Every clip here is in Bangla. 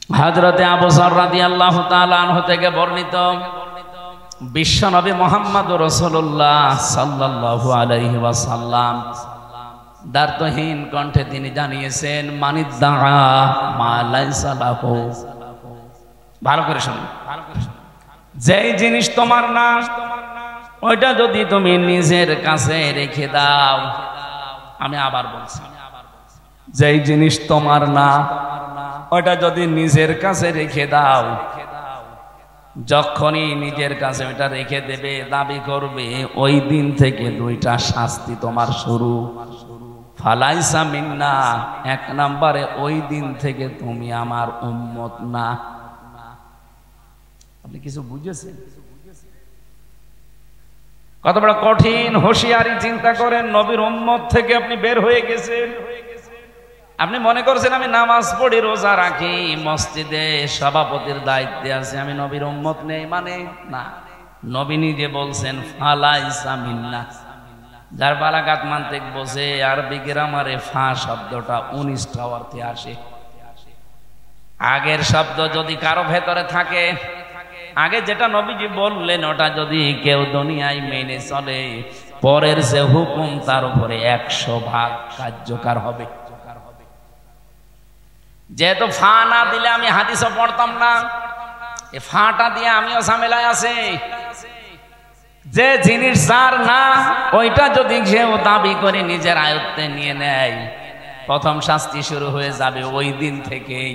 হযরতে আবু যর রাদিয়াল্লাহু তাআলা আনহু থেকে বর্ণিত, বিশ্বনবী মুহাম্মদুর রাসূলুল্লাহ সাল্লাল্লাহু আলাইহি ওয়াসাল্লাম দার্থহীন কণ্ঠে তিনি জানিয়েছেন, মানিদ্দাআ মা লাইসা লাহু। ভালো করে শুনুন, যেই জিনিস তোমার না ওইটা যদি তুমি নিজের কাছে রেখে দাও, আমি আবার বলছি, যেই জিনিস তোমার না ওইটা যদি নিজের কাছে রেখে দাও, যখনই নিজের কাছে ওইটা রেখে দেবে, দাবি করবে, ওই দিন থেকে দুইটা শাস্তি তোমার শুরু। ফালাইসা মিন্না, এক নম্বরে ওই দিন থেকে তুমি আমার উম্মত না। আপনি কিছু বুঝেছেন? কত বড় কঠিন হুঁশিয়ারি, চিন্তা করেন। নবীর উম্মত থেকে আপনি বের হয়ে গেছেন। আপনি মনে করছেন আমি নামাজ পড়ি, রোজা রাখি, মসজিদে সভাপতির দায়িত্বে আছে, আমি নবীর উম্মত নেই মানে না। নবী নিজে বলছেন ফালাইসা মিন্না। যার বালাগাত মানতিক বোঝে, আরবি গ্রামারে ফা শব্দটা 19টা অর্থে আসে। আগের শব্দ যদি কারো ভেতরে থাকে, আগে যেটা নবীজি বললেন ওটা যদি কেউ দুনিয়ায় মেনে চলে, পরের যে হুকুম তার উপরে 100 ভাগ কার্যকর হবে। যেহেতু ফা না দিলে আমি হাদিসও পড়তাম না, এই ফাটা দিয়ে আমিও ঝামেলায় আছি। যে জিনিস যার না ওইটা যদি কেউ দাবি করে নিজের আয়ত্তে নিয়ে নেয়, প্রথম শাস্তি শুরু হয়ে যাবে ওই দিন থেকেই।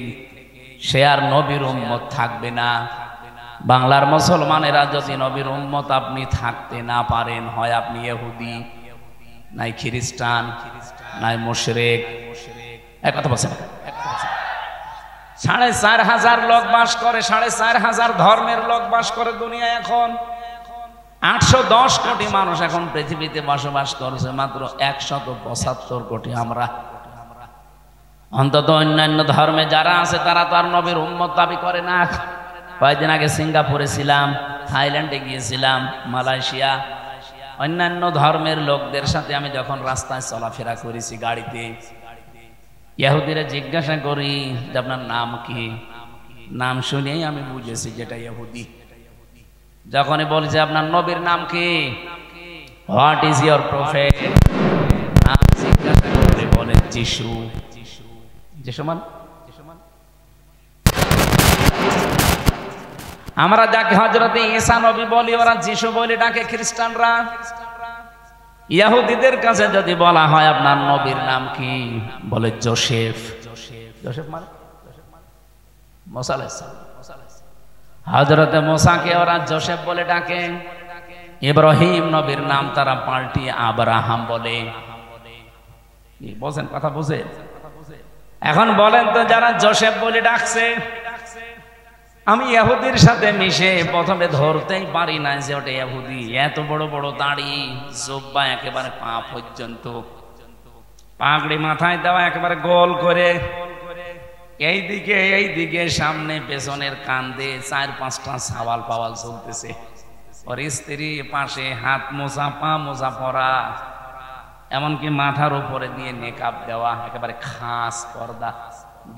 সে আর নবীর উম্মত থাকবে না। বাংলার মুসলমানেরা যদি নবীর উম্মত আপনি থাকতে না পারেন, হয় আপনি ইহুদি, নাই খ্রিস্টান, নাই মুশরিক। এক কথা বলছেন, 4,500 লোক বাস করে, 4,500 ধর্মের লোক বাস করে দুনিয়ায়। এখন 810 কোটি মানুষ এখন পৃথিবীতে বসবাস করছে, মাত্র 175 কোটি আমরা। অন্তত অন্যান্য ধর্মে যারা আছে তারা তো আর নবীর উম্মত দাবি করে না। কয়েকদিন আগে সিঙ্গাপুরে ছিলাম, থাইল্যান্ডে গিয়েছিলাম, মালয়েশিয়া। অন্যান্য ধর্মের লোকদের সাথে আমি যখন রাস্তায় চলাফেরা করেছি, গাড়িতে, ইহুদিরা জিজ্ঞাসা করি যে আপনার নাম কি? নাম শুনেই আমি বুঝেছি যেটা ইহুদি। যখনই বলছে আপনার নবীর নাম কি, হোয়াট ইজ ইয়োর প্রফেট, নাম জিজ্ঞাসা করে বলে যিশু। যিশু মান আমরা যাকে হযরতে ঈসা নবী বলি, ওরা যিশু বলে ডাকে খ্রিস্টানরা। ইহুদিদের কাছে যদি বলা হয় আপনার নবীর নাম কি, বলে যোসেফ। যোসেফ মানে মুসা আলাইহিস সালাম। হযরতে মুসাকে ওরা যোসেফ বলে ডাকে। ইব্রাহিম নবীর নাম তারা পাল্টিয়ে আব্রাহাম বলে। বলছেন কথা বুঝে? এখন বলেন তো, যারা যোসেফ বলে ডাকছে, আমি ইহুদির সাথে মিশে প্রথমে ধরতেই পারি না যে ওটা ইহুদি। এত বড় বড় দাড়ি, জুব্বা একেবারে পা পর্যন্ত, পাগড়ি মাথায় দেওয়া একেবারে গোল করে, এইদিকে সামনে পেছনের কান্দে 4-5টা সাওয়াল পাওয়াল চলতেছে। ওর স্ত্রী পাশে, হাত মোজা পা মোজা পরা, এমনকি মাথার উপরে দিয়ে নেকাব দেওয়া, একেবারে খাস পর্দা।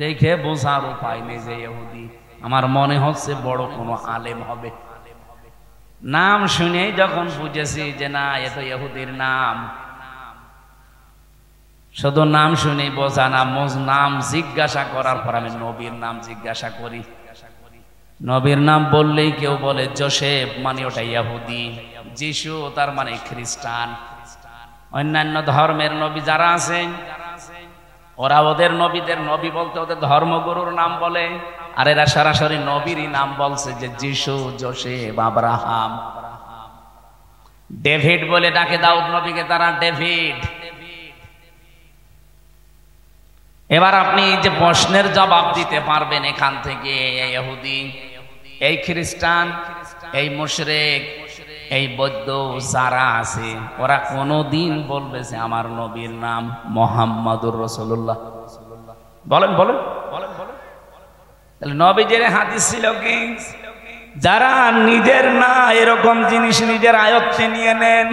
দেখে বোঝার উপায় নেই যে ইহুদি। আমার মনে হচ্ছে বড় কোনো আলেম হবে। নাম শুনেই যখন বুঝেছি যে না, এ তো ইহুদির নাম। শুধু নাম শুনেই বোঝা না, নাম জিজ্ঞাসা করার পর আমি নবীর নাম জিজ্ঞাসা করি। নবীর নাম বললেই কেউ বলে যোসেফ, মানে ওটা ইহুদি। যিশু তার মানে খ্রিস্টান। অন্যান্য ধর্মের নবী যারা আছেন, ওরা ওদের নবীদের নবী বলতে ওদের ধর্মগুরুর নাম বলে, আর এরা সরাসরি নবীরই নাম বলছে, যে যিশু, যোসেফ, আব্রাহাম। ডেভিড বলে ডাকে দাউদ নবীকে তারা, ডেভিড। এবার আপনি যে প্রশ্নের জবাব দিতে পারবেন এখান থেকে, এই ইহুদি, এই খ্রিস্টান, এই মুশরিক, এই বৌদ্ধ যারা আছে, ওরা কোনদিন বলবে যে আমার নবীর নাম মুহাম্মাদুর রাসূলুল্লাহ? বলেন বলেন বলেন বলেন। তাহলে নবীজির হাদিস ছিল কি, যারা নিজের না এরকম জিনিস নিজের আয়ত্তে নিয়ে নেন,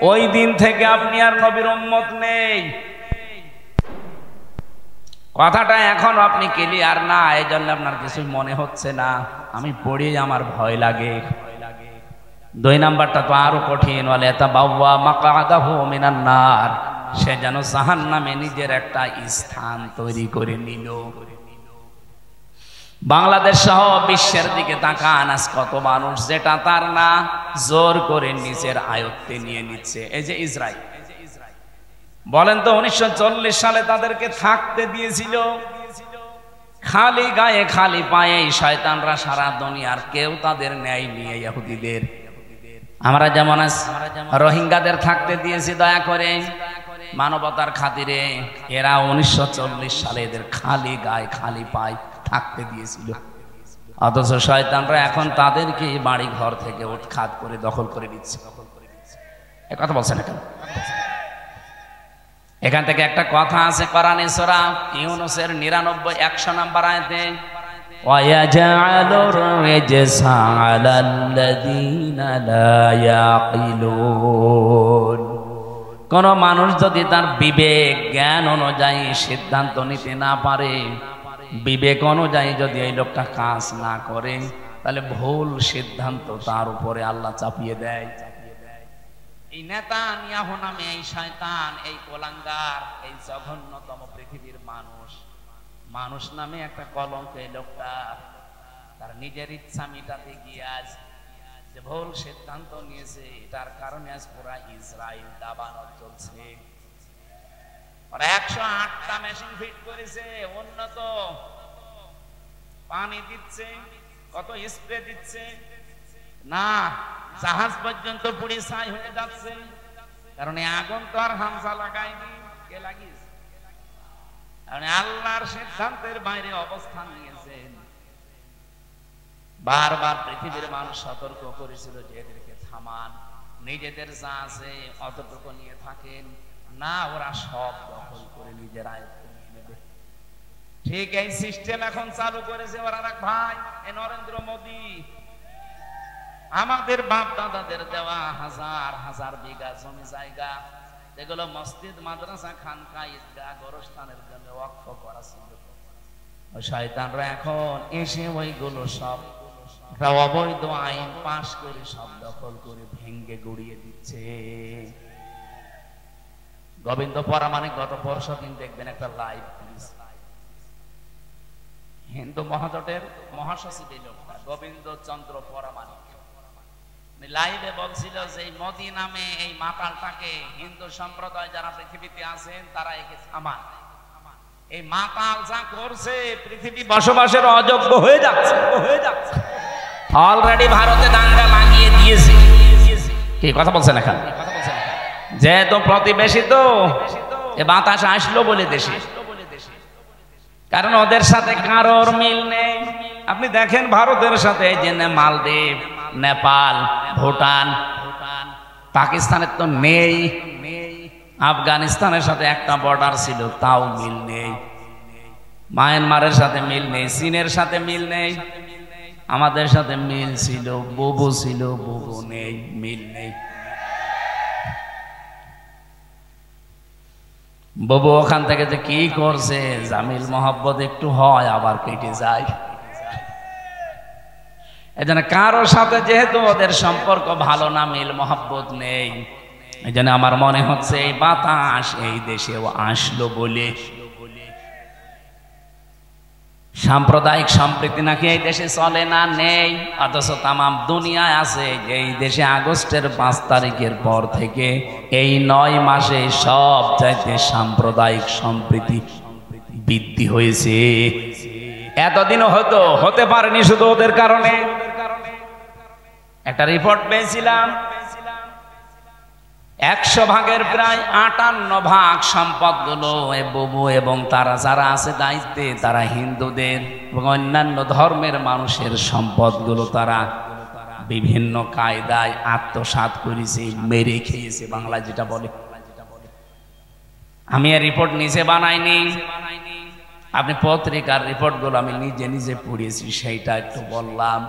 ওই দিন থেকে আপনি আর নবীর উম্মত নেই। কথাটা এখন আপনি ক্লিয়ার না, এই জন্য আপনার কিছু মনে হচ্ছে না। আমি পড়ি আমার ভয় লাগে। 2 নাম্বারটা তো আরো কঠিন, বলে তাবাওয়া মাকআদাহু মিনান নার, সে যেন জাহান্নামে নিজের একটা স্থান তৈরি করে নিল। বাংলাদেশ সহ বিশ্বের দিকে তাকান, আজ কত মানুষ যেটা তার না জোর করে নিজের আয়ত্তে নিয়ে নিচ্ছে। এই যে ইসরায়েল, বলেন তো 1940 সালে তাদেরকে থাকতে দিয়েছিল খালি গায়ে খালি পায়ে, শয়তানরা সারা দুনিয়ার কেউ তাদের ন্যায় নিয়ে ইহুদিদের। আমরা যেমন রোহিঙ্গাদের থাকতে দিয়েছি দয়া করে মানবতার খাতিরে, এরা 1940 সালে এদের খালি গায়ে খালি পায়ে থাকতে দিয়েছিল। অথচ শয়তানরা এখন তাদেরকে বাড়ি ঘর থেকে উৎখাত করে দখল করে দিচ্ছে। এ কথা বলছেন না কেন? এখান থেকে একটা কথা আছে কোরআনে সূরা ইউনূসের 99-100 নম্বর আয়াতে, ওয়ায়াজআলুর রিজসা আলাল্লাযীনা লা ইয়াকিলুন। কোন মানুষ যদি তার বিবেক জ্ঞান অনুযায়ী সিদ্ধান্ত নিতে না পারে, বিবেক অনুযায়ী যদি এই লোকটা কাজ না করে, তাহলে ভুল সিদ্ধান্ত তার উপরে আল্লাহ চাপিয়ে দেয়। এই নেতানিয়াহু নামে এই শয়তান, এই কোলাঙ্গার, এই জঘন্যতম পৃথিবীর মানুষ নামে একটা কলঙ্ক এই লোকটা, তার নিজের ইচ্ছা মিটাতে গিয়ে আজ যে ভুল সিদ্ধান্ত নিয়েছে, এটার কারণে আজ পুরা ইসরায়েল দাবানল চলছে। 108টা মেশিন ফিট করেছে, উন্নত পানি দিচ্ছে, কত স্প্রে দিচ্ছে না, জাহাজ পর্যন্ত পুড়ে ছাই হয়ে যাচ্ছে। কারণ এই আগুন তো আর হামজা লাগায়নি, কে লাগিয়েছে? কারণ আল্লাহর সিদ্ধান্তের বাইরে অবস্থান নিয়েছেন। বারবার পৃথিবীর মানুষ সতর্ক করেছিল যে এদেরকে থামান, নিজেদের যা আছে অতটুকু নিয়ে থাকেন না, ওরা সব দখল করে নিজের আয়ত্তে নিয়ে নেবে। ঠিক এই সিস্টেম এখন চালু করেছে ওরা। ভাই, এই নরেন্দ্র মোদী আমাদের বাপ দাদাদের দেওয়া হাজার হাজার বিঘা জমি জায়গা, যেগুলো মসজিদ, মাদ্রাসা, খানকা, ঈদগাহ, গোরস্থানের জন্য ওয়াকফ করা ছিল, শয়তানরা এখন এসে ওইগুলো সব অবৈধ আইন পাশ করে সব দখল করে ভেঙ্গে গুড়িয়ে দিচ্ছে। গোবিন্দ পরামানিক গত পরশুদিন দেখবেন একটা লাইভ, হিন্দু মহাজোটের মহাসচিব এই লোকটা গোবিন্দ চন্দ্র পরামানিক লাইভে বলছিল যে মোদী নামে এই মাতালটাকে হিন্দু সম্প্রদায় যারা পৃথিবীতে আছেন তারা একে থামান। এই মাতাল যা করছে পৃথিবী বসবাসের অযোগ্য হয়ে যাচ্ছে। অলরেডি ভারতে দাঙ্গা লাগিয়ে দিয়েছে। কি কথা বলছেন এখানে? যেহেতু প্রতিবেশী তো এ বাতাস আসলো বলে দেশে, কারণ ওদের সাথে কারোর মিল নেই। আপনি দেখেন ভারতের সাথে যে মালদ্বীপ, নেপাল, ভুটান, পাকিস্তানের তো নেই, আফগানিস্তানের সাথে একটা বর্ডার ছিল তাও মিল নেই, মায়ানমারের সাথে মিল নেই, চীনের সাথে মিল নেই, আমাদের সাথে মিল ছিল, বুবু ছিল, বুবু নেই, মিল নেই। বুবু ওখান থেকে যে কি করছে, জামিল মোহাব্বত একটু হয় আবার কেটে যায়। এজন্য কারোর সাথে যেহেতু ওদের সম্পর্ক ভালো না, মিল মোহাব্বত নেই, এই জন্য আমার মনে হচ্ছে এই বাতাস এই দেশেও আসলো বলে। সাম্প্রদায়িক সম্প্রীতি নাকি এই দেশে চলে না, নেই, অথচ তামাম দুনিয়ায় আছে। এই দেশে আগস্টের 5 তারিখের পর থেকে এই 9 মাসে সব চাইতে সাম্প্রদায়িক সম্প্রীতি বৃদ্ধি হয়েছে। এতদিনও হতে পারেনি শুধু ওদের কারণে। একটা রিপোর্ট পেয়েছিলাম, 100 ভাগের প্রায় 58 ভাগ সম্পদগুলো বুবু এবং তারা যারা আছে দায়িত্বে, তারা হিন্দুদের এবং অন্যান্য ধর্মের মানুষের সম্পদগুলো তারা বিভিন্ন কায়দায় আত্মসাৎ করেছে, মেরে খেয়েছে, বাংলা যেটা বলে। আমি এই রিপোর্ট নিজে বানাইনি, আপনি পত্রিকার রিপোর্টগুলো আমি নিজে নিজে পড়িয়েছি, সেইটা একটু বললাম।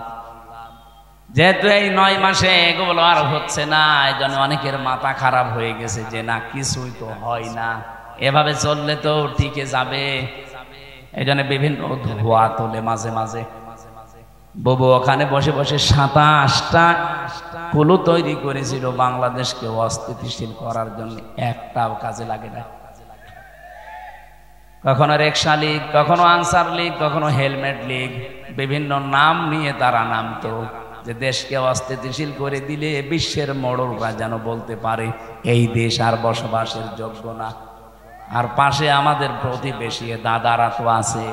যেহেতু এই 9 মাসে এগুলো আর হচ্ছে না, এই জন্য অনেকের মাথা খারাপ হয়ে গেছে যে না কিছুই তো হয় না, এভাবে চললে তো টিকে যাবে। এই জন্য বিভিন্ন ধোয়া তোলে মাঝে মাঝে। বাবু ওখানে বসে বসে 27টা কুলু তৈরি করেছিল বাংলাদেশকে অস্থিতিশীল করার জন্য, একটাও কাজে লাগে না। কখনো রিকশা লীগ, কখনো আনসার লীগ, কখনো হেলমেট লীগ, বিভিন্ন নাম নিয়ে তারা নামতো, যে দেশকে অস্থিতিশীল করে দিলে বিশ্বের মোড়লরা যেন বলতে পারে এই দেশ আর বসবাসের যোগ্য না। আর পাশে আমাদের প্রতিবেশী দাদারা তো আছে।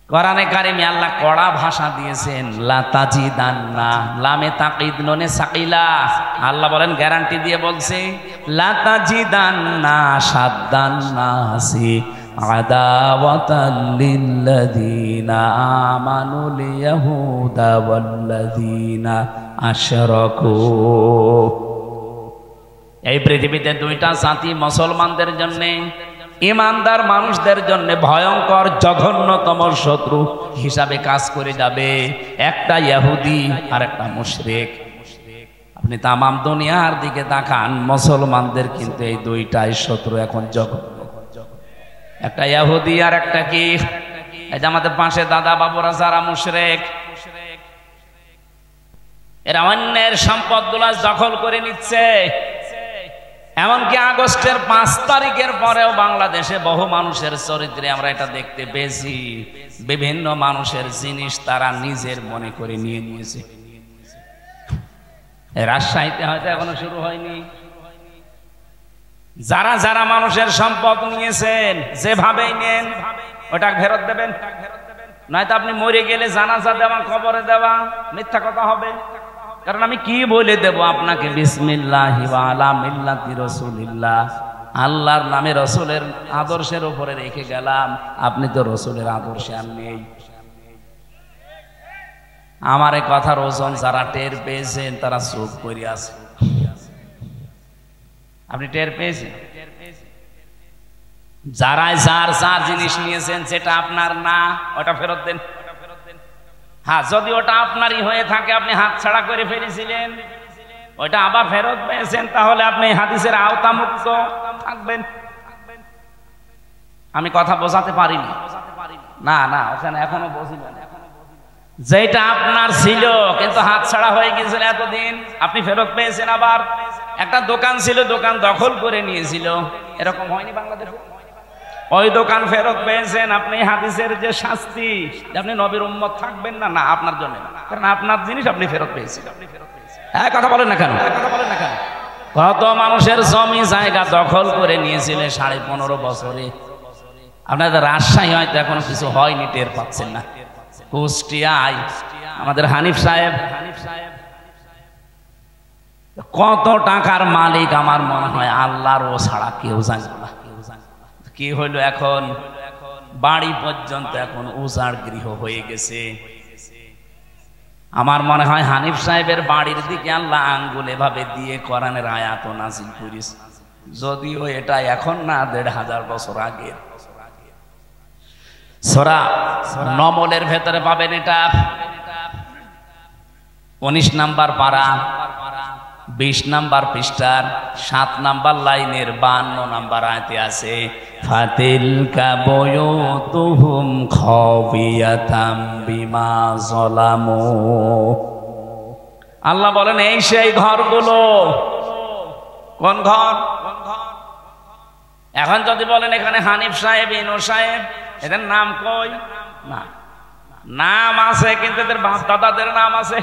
কোরআনে কারিমে আল্লাহ কড়া ভাষা দিয়েছেন, লা তাজিদান্না, লামে তাকিদ নুনে সাকিলা। আল্লাহ বলেন, গ্যারান্টি দিয়ে বলছে, লা তাজিদান্না সাদ্দান্নাসি আদাওয়াতাল লিল্লাযিনা আমানুল ইয়াহুদা ওয়াল্লাযিনা আশরাকু। এই পৃথিবীতে দুইটা জাতি মুসলমানদের জন্য, ইমানদার মানুষদের জন্য ভয়ঙ্কর জঘন্যতম শত্রু হিসাবে কাজ করে যাবে, একটা ইহুদি আর একটা মুশরিক। আপনি তামাম দুনিয়ার দিকে তাকান, মুসলমানদের কিন্তু এই দুইটাই শত্রু এখন জঘন্য। একটা ইহুদি আর একটা কি, এই যে আমাদের পাশে দাদা বাবুরা যারা মুশরিক, এরা অন্যের সম্পদগুলো দখল করে নিচ্ছে। এমনকি আগস্টের 5 তারিখের পরেও বাংলাদেশে বহু মানুষের চরিত্রে আমরা এটা দেখতে পেয়েছি, বিভিন্ন মানুষের জিনিস তারা নিজের মনে করে নিয়ে নিয়েছে। রাজশাহীতে হয়তো এখনো শুরু হয়নি। যারা যারা মানুষের সম্পদ নিয়েছেন, যেভাবেই নেন ওটা ফেরত দেবেন, নয়তো আপনি মরে গেলে জানাজা দেওয়া, কবরে দেওয়া মিথ্যা কথা হবে। কারণ আমি কি বলে দেব আপনাকে, বিসমিল্লাহি ওয়া আলা মিল্লাতি রাসূলিল্লাহ, আল্লাহর নামে রসুলের আদর্শের উপরে রেখে গেলাম, আপনি তো রসুলের আদর্শে আর নেই। আমার এই কথার ওজন যারা টের পেয়েছেন তারা চুপ করে আছে। আপনি টের পেয়েছেন? যারা যার যার জিনিস নিয়েছেন, যেটা আপনার না ওটা ফেরত দেন। হ্যাঁ, যদি ওটা আপনারই হয়ে থাকে, আপনি হাত ছাড়া করে ফেলেছিলেন, ওইটা আবার ফেরত পেয়েছেন, তাহলে আপনি হাদিসের আওতামুক্ত থাকবেন। আমি কথা বোঝাতে পারিনি? না না, ওখানে এখনো বুঝিলেন। যেটা আপনার ছিল কিন্তু হাত ছাড়া হয়ে গেছিল এতদিন, আপনি ফেরত পেয়েছেন। আবার একটা দোকান ছিল, দোকান দখল করে নিয়েছিল, এরকম হয়নি বাংলাদেশে? ওই দোকান ফেরত পেয়েছেন, আপনি হাদিসের যে শাস্তি, আপনি নবীর উম্মত থাকবেন না, না আপনার জন্য, কারণ আপনার জিনিস আপনি ফেরত পেয়েছেন। হ্যাঁ, কথা বলেন না কেন? কত মানুষের জমি জায়গা দখল করে নিয়েছিলেন 15.5 বছরে। আপনাদের রাজশাহী হয়তো এখনো কিছু হয়নি, টের পাচ্ছেন না। কুষ্টিয়ায় আমাদের হানিফ সাহেব কত টাকার মালিক, আমার মনে হয় আল্লাহর ও ছাড়া কেউ জানে না। কি হইল এখন? বাড়ি পর্যন্ত এখন উজাড় গৃহ হয়ে গেছে। আমার মনে হয় হানিফ সাহেবের বাড়ির দিকে আল্লাহ আঙ্গুল এভাবে দিয়ে কোরআনের আয়াত নাযিল করেছে, যদিও এটা এখন না, 1500 বছর আগে। সূরা নমলের ভেতরে পাবেন এটা, 19 নাম্বার পারা, 20 নাম্বার পৃষ্ঠার 7 নাম্বার লাইনের 52 নাম্বার আয়াতে আছে, ফাতিলকা বুয়ুতুহুম খাবিয়াতাম বিমা যালামু। আল্লাহ বলেন, এই সেই ঘরগুলো। কোন ঘর? এখন যদি বলেন এখানে হানিফ সাহেব, ইনু সাহেব, এদের নাম কই? না, নাম আছে, কিন্তু এদের বাপ দাদাদের নাম আছে।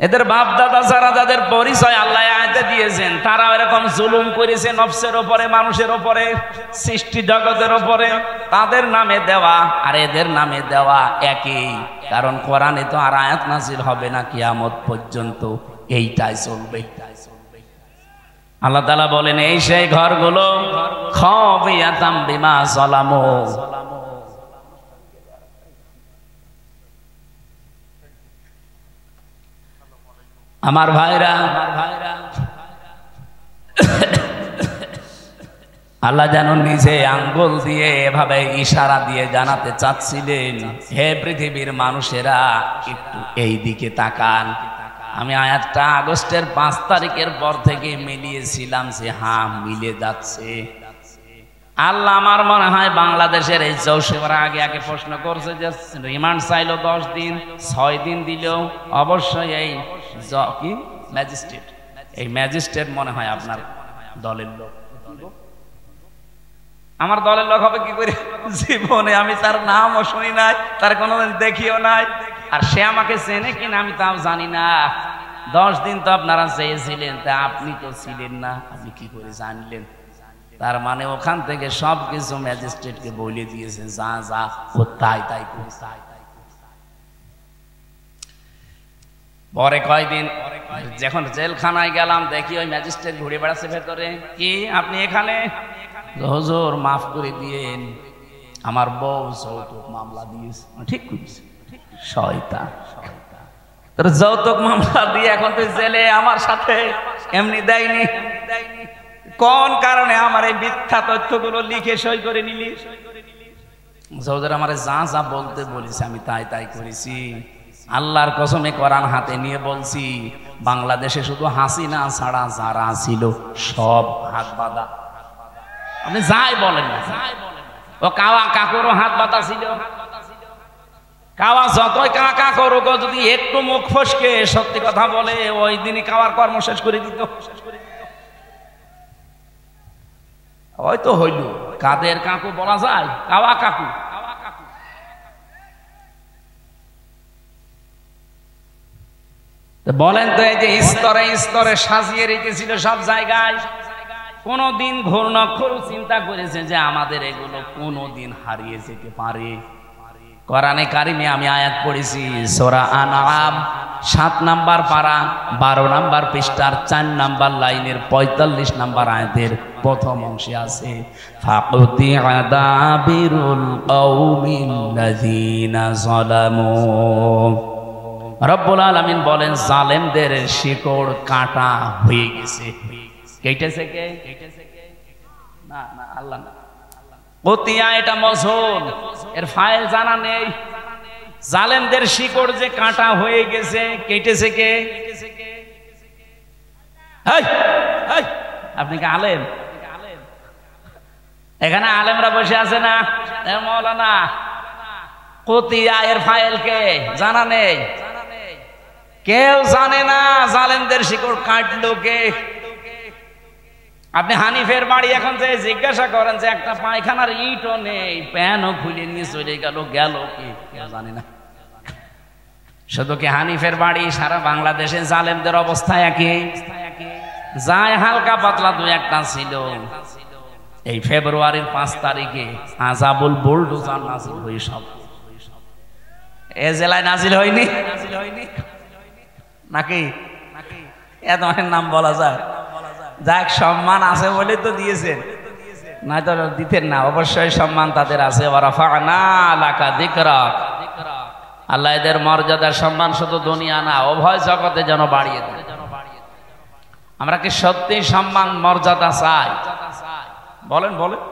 এদের বাপ দাদা যারা, যাদের পরিচয় আল্লাহ আয়াতে দিয়েছেন, তারা এরকম জুলুম করেছে নফসের উপরে, মানুষের উপরে, সৃষ্টি জগতের উপরে, তাদের নামে দেওয়া আর এদের নামে দেওয়া একই। কারণ কোরআনে তো আর আয়াত নাযিল হবে না কিয়ামত পর্যন্ত, এইটাই চলবে। আল্লাহ তাআলা বলেন, এই সেই ঘরগুলো খাবিয়াতাম বিমা যালামু। আমার ভাইরা, আল্লাহ যেন নিজে আঙ্গুল দিয়ে এভাবে ইশারা দিয়ে জানাতে চাচ্ছিলেন, হে পৃথিবীর মানুষেরা, একটু এই দিকে তাকান। আমি আয়াতটা আগস্টের 5 তারিখের পর থেকে মিলিয়েছিলাম যে হ্যাঁ, মিলে যাচ্ছে। আল্লাহ আমার মনে হয় বাংলাদেশের এই 64 আগে আগে প্রশ্ন করছে যে রিমান্ড চাইলো 10 দিন 6 দিন দিলেও অবশ্যই এই কি ম্যাজিস্ট্রেট, এই ম্যাজিস্ট্রেট মনে হয় আপনার দলের লোক। আমার দলের লোক হবে কি করে? জীবনে আমি তার নামও শুনি নাই, তার কোনোদিন দেখিও নাই, আর সে আমাকে চেনে কিনা আমি তাও জানি না। 10 দিন তো আপনারা চেয়েছিলেন, তা আপনি তো ছিলেন না, আপনি কি করে জানলেন? তার মানে ওখান থেকে সবকিছু ম্যাজিস্ট্রেটকে বলে দিয়েছে, যা যা ও তাই তাই করছে। পরে কয়দিন যখন জেলখানায় গেলাম, দেখি ওই ম্যাজিস্ট্রেট ঘুরে বেড়াচ্ছে ভেতরে। কি আপনি এখানে? হুজুর মাফ করে দিয়েন, আমার বউ যৌতুক মামলা দিয়েছে। ঠিক করেছে, শয়তান। তোর যৌতুক মামলা দিয়ে এখন তুই জেলে, আমার সাথে এমনি দেয়নি। কোন কারণে আমার এই মিথ্যা তথ্যগুলো লিখে সই করে নিলি? যৌদের আমারে যা যা বলতে বলিস আমি তাই তাই করেছি। আল্লাহর কসমে কোরআন হাতে নিয়ে বলছি, বাংলাদেশে শুধু হাসিনা ছাড়া যারা ছিল সব হাত বাঁধা। আপনি যাই বলেন না, ও কাওয়া কাকুরও হাত বাঁধা ছিল। কাওয়া যতই কাকা করুক, যদি একটু মুখ ফসকে সত্যি কথা বলে, ওই দিনই কাওয়ার কর্ম শেষ করে দিত। হয়তো হইল কাদের কাকু বলা যায়, কাওয়া কাকু। বলেন তো, এই যে স্তরে স্তরে সাজিয়ে রেখেছিল সব জায়গায়, কোনদিন ঘূর্ণাক্ষর চিন্তা করেছে যে আমাদের এগুলো কোনদিন হারিয়ে যেতে পারে? কোরআনে কারিমে আমি আয়াত পড়েছি, সূরা আনআম 7 নাম্বার পারা 12 নাম্বার পৃষ্ঠার 4 নাম্বার লাইনের 45 নাম্বার আয়াতের প্রথম অংশে আছে, ফাকুতিআ দাবিরুল কওমিল্লাযীনা যালামু। রব্বুল আলামিন বলেন, জালেমদের শিকড় কাটা হয়ে গেছে। কেটেছে কে? না না, আল্লাহ না। কতিয়া এটা মজহুল, এর ফাইল জানা নেই। জালেমদের শিকড় যে কাটা হয়ে গেছে, কেটেছে কে? আপনি কি আলেম? এখানে আলেমরা বসে আছে না? মৌলানা, কতিয়া এর ফাইল কে? জানা নেই, কেউ জানে না। জালেমদের শিকড় কাটলো কে? আপনি হানিফের বাড়ি এখন যে জিজ্ঞাসা করেন যে একটা পায়খানার ইটও নেই, প্যানও খুলে নিয়ে চলে গেল, গেল কি? কেউ জানে না। শুধু কি হানিফের বাড়ি, সারা বাংলাদেশে জালেমদের অবস্থা একই। যায় হালকা পাতলা দু একটা ছিল। এই ফেব্রুয়ারির 5 তারিখে আযাবুল বুলডোজার নাজিল হয়ে সব এ জেলায় নাজিল হয়নি নাকি? এত নাম বলা যায়? যাক, সম্মান আছে বলে তো দিয়েছেন, না তো দিতেন না। অবশ্যই সম্মান তাদের আছে। ওয়ারাফা'না লাকা যিকরাক, আল্লাহ এদের মর্যাদা সম্মান শুধু দুনিয়া না, উভয় জগতে যেন বাড়িয়ে দেন। আমরা কি সত্যি সম্মান মর্যাদা চাই? বলেন বলেন।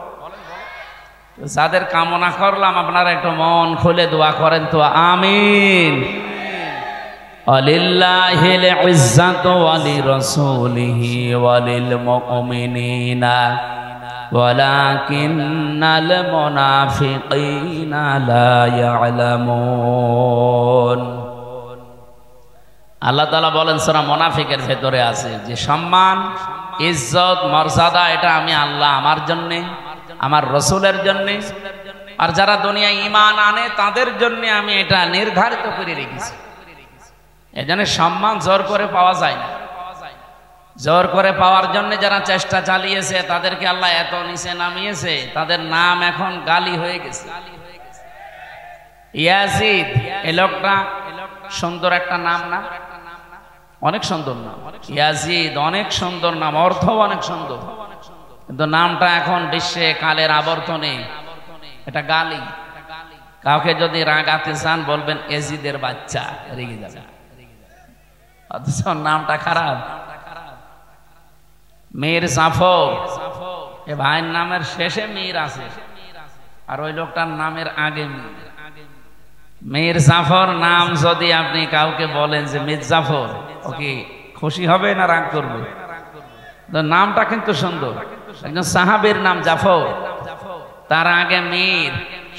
যাদের কামনা করলাম, আপনারা একটু মন খুলে দোয়া করেন তো, আমিন। আলিল্লাহিল ইজ্জাতু ওয়া লিরাসূলিহি ওয়া লিল মুমিনিনা ওয়ালাকিন্নাল মুনাফিকিনা লা ইয়ালামুন। আল্লাহ তাআলা বলেন সূরা মুনাফিকের ভেতরে আছে যে সম্মান, ইজ্জত, মর্যাদা এটা আমি আল্লাহ আমার জন্য, আমার রাসূলের জন্য, আর যারা দুনিয়ায় ঈমান আনে তাদের জন্য আমি এটা নির্ধারিত করে রেখেছি। এজন্য সম্মান জোর করে পাওয়া যায় না। জোর করে পাওয়ার জন্য যারা চেষ্টা চালিয়েছে তাদেরকে আল্লাহ এত নিচে নামিয়েছে, তাদের নাম এখন গালি হয়ে গেছে। ইয়াজিদ, এই লোকটা সুন্দর একটা নাম না? অনেক সুন্দর নাম ইয়াজিদ, অনেক সুন্দর নাম, অর্থ অনেক সুন্দর, কিন্তু নামটা এখন বিশ্বে কালের আবর্তনে এটা গালি। কাউকে যদি রাগাতে চান বলবেন এজিদের বাচ্চা, রেগে যাবে। অথচ নামটা খারাপ। মীর জাফর, এ ভাইয়ের নামের শেষে মীর আছে, আর ওই লোকটার নামের আগে মীর। মীর জাফর নাম যদি আপনি কাউকে বলেন যে মীর জাফর, ওকে খুশি হবে না রাগ করবে? নামটা কিন্তু সুন্দর। একজন সাহাবীর নাম জাফর, তার আগে মীর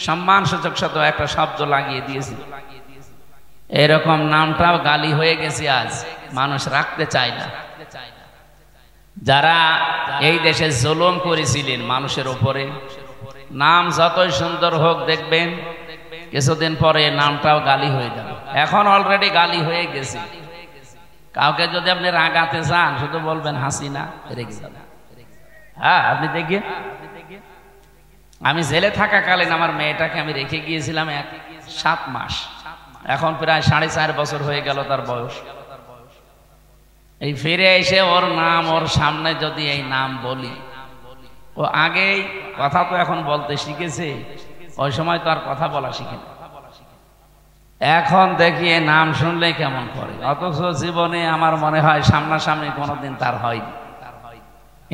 সম্মানসূচক শত একটা শব্দ লাগিয়ে দিয়েছিল। এরকম নামটাও গালি হয়ে গেছে, আজ মানুষ রাখতে চায় না। যারা এই দেশে জুলুম করেছিলেন মানুষের উপরে, নাম যতই সুন্দর হোক দেখবেন কিছুদিন পরে নামটাও গালি হয়ে যাবে। এখন অলরেডি গালি হয়ে গেছে। কাউকে যদি আপনি রাগাতে চান শুধু বলবেন হাসিনা, রেগে যাবে। হ্যাঁ, আপনি দেখেন, আমি জেলে থাকাকালীন আমার মেয়েটাকে আমি রেখে গিয়েছিলাম 7 মাস, এখন প্রায় 4.5 বছর হয়ে গেল তার বয়স। এই ফিরে এসে ওর নাম, ওর সামনে যদি এই নাম বলি, ও আগেই কথা তো এখন বলতে শিখেছে, ওই সময় তো আর কথা বলা শিখে না। এখন দেখি এই নাম শুনলে কেমন করে, অথচ জীবনে আমার মনে হয় সামনাসামনি কোনোদিন তার হয়নি।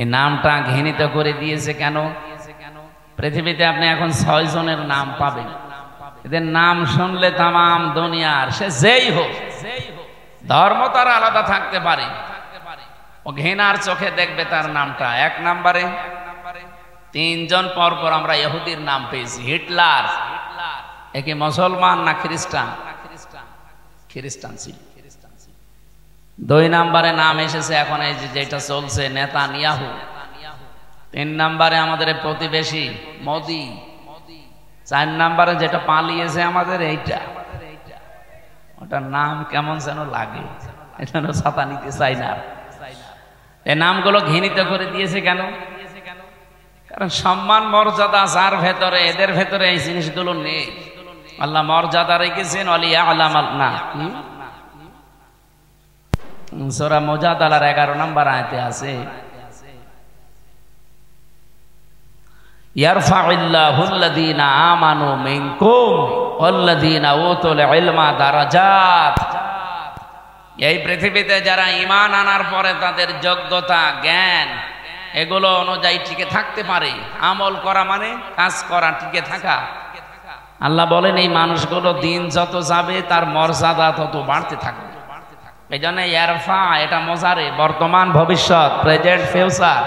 এই নামটা ঘৃণিত করে দিয়েছে কেন? পৃথিবীতে আপনি এখন 6 জনের নাম পাবেন, এদের নাম শুনলে তামাম দুনিয়ার, সে যেই হোক, ধর্ম তার আলাদা থাকতে পারে, ও ঘৃণার চোখে দেখবে তার নামটা। 1 নম্বরে 3 জন পরপর আমরা ইহুদির নাম পেয়েছি। হিটলার একে মুসলমান না খ্রিস্টান? খ্রিস্টান ছিল। 2 নম্বরে নাম এসেছে এখন এই যেটা চলছে নেতানিয়াহু। 3 নম্বরে আমাদের প্রতিবেশী মোদি। 4 নম্বরে যেটা পালিয়েছে আমাদের এইটা, ওটার নাম কেমন যেন লাগে, এটা ছাতা নিতে চাই না। এই নামগুলো ঘৃণিত করে দিয়েছে কেন? কারণ সম্মান মর্যাদা যার ভেতরে, এদের ভেতরে এই জিনিসগুলো নেই। আল্লাহ মর্যাদা রেখেছেন সূরা মুজাদালার 11 নম্বর আয়াতে আছে, ইয়ারফাউল্লাহুল্লাযীনা আমানু মিনকুম ওয়াল্লাযীনা উতুল ইলমা দারাজাত। এই পৃথিবীতে যারা ঈমান আনার পরে তাদের যোগ্যতা, জ্ঞান এগুলো অনুযায়ী টিকে থাকতে পারে, আমল করা মানে কাজ করা, টিকে থাকা। আল্লাহ বলেন এই মানুষগুলো দিন যত যাবে তার মর্যাদা তত বাড়তে থাকবে। এই জন্য ইয়ারফা, এটা মজারে, বর্তমান ভবিষ্যৎ, প্রেজেন্ট ফিউচার।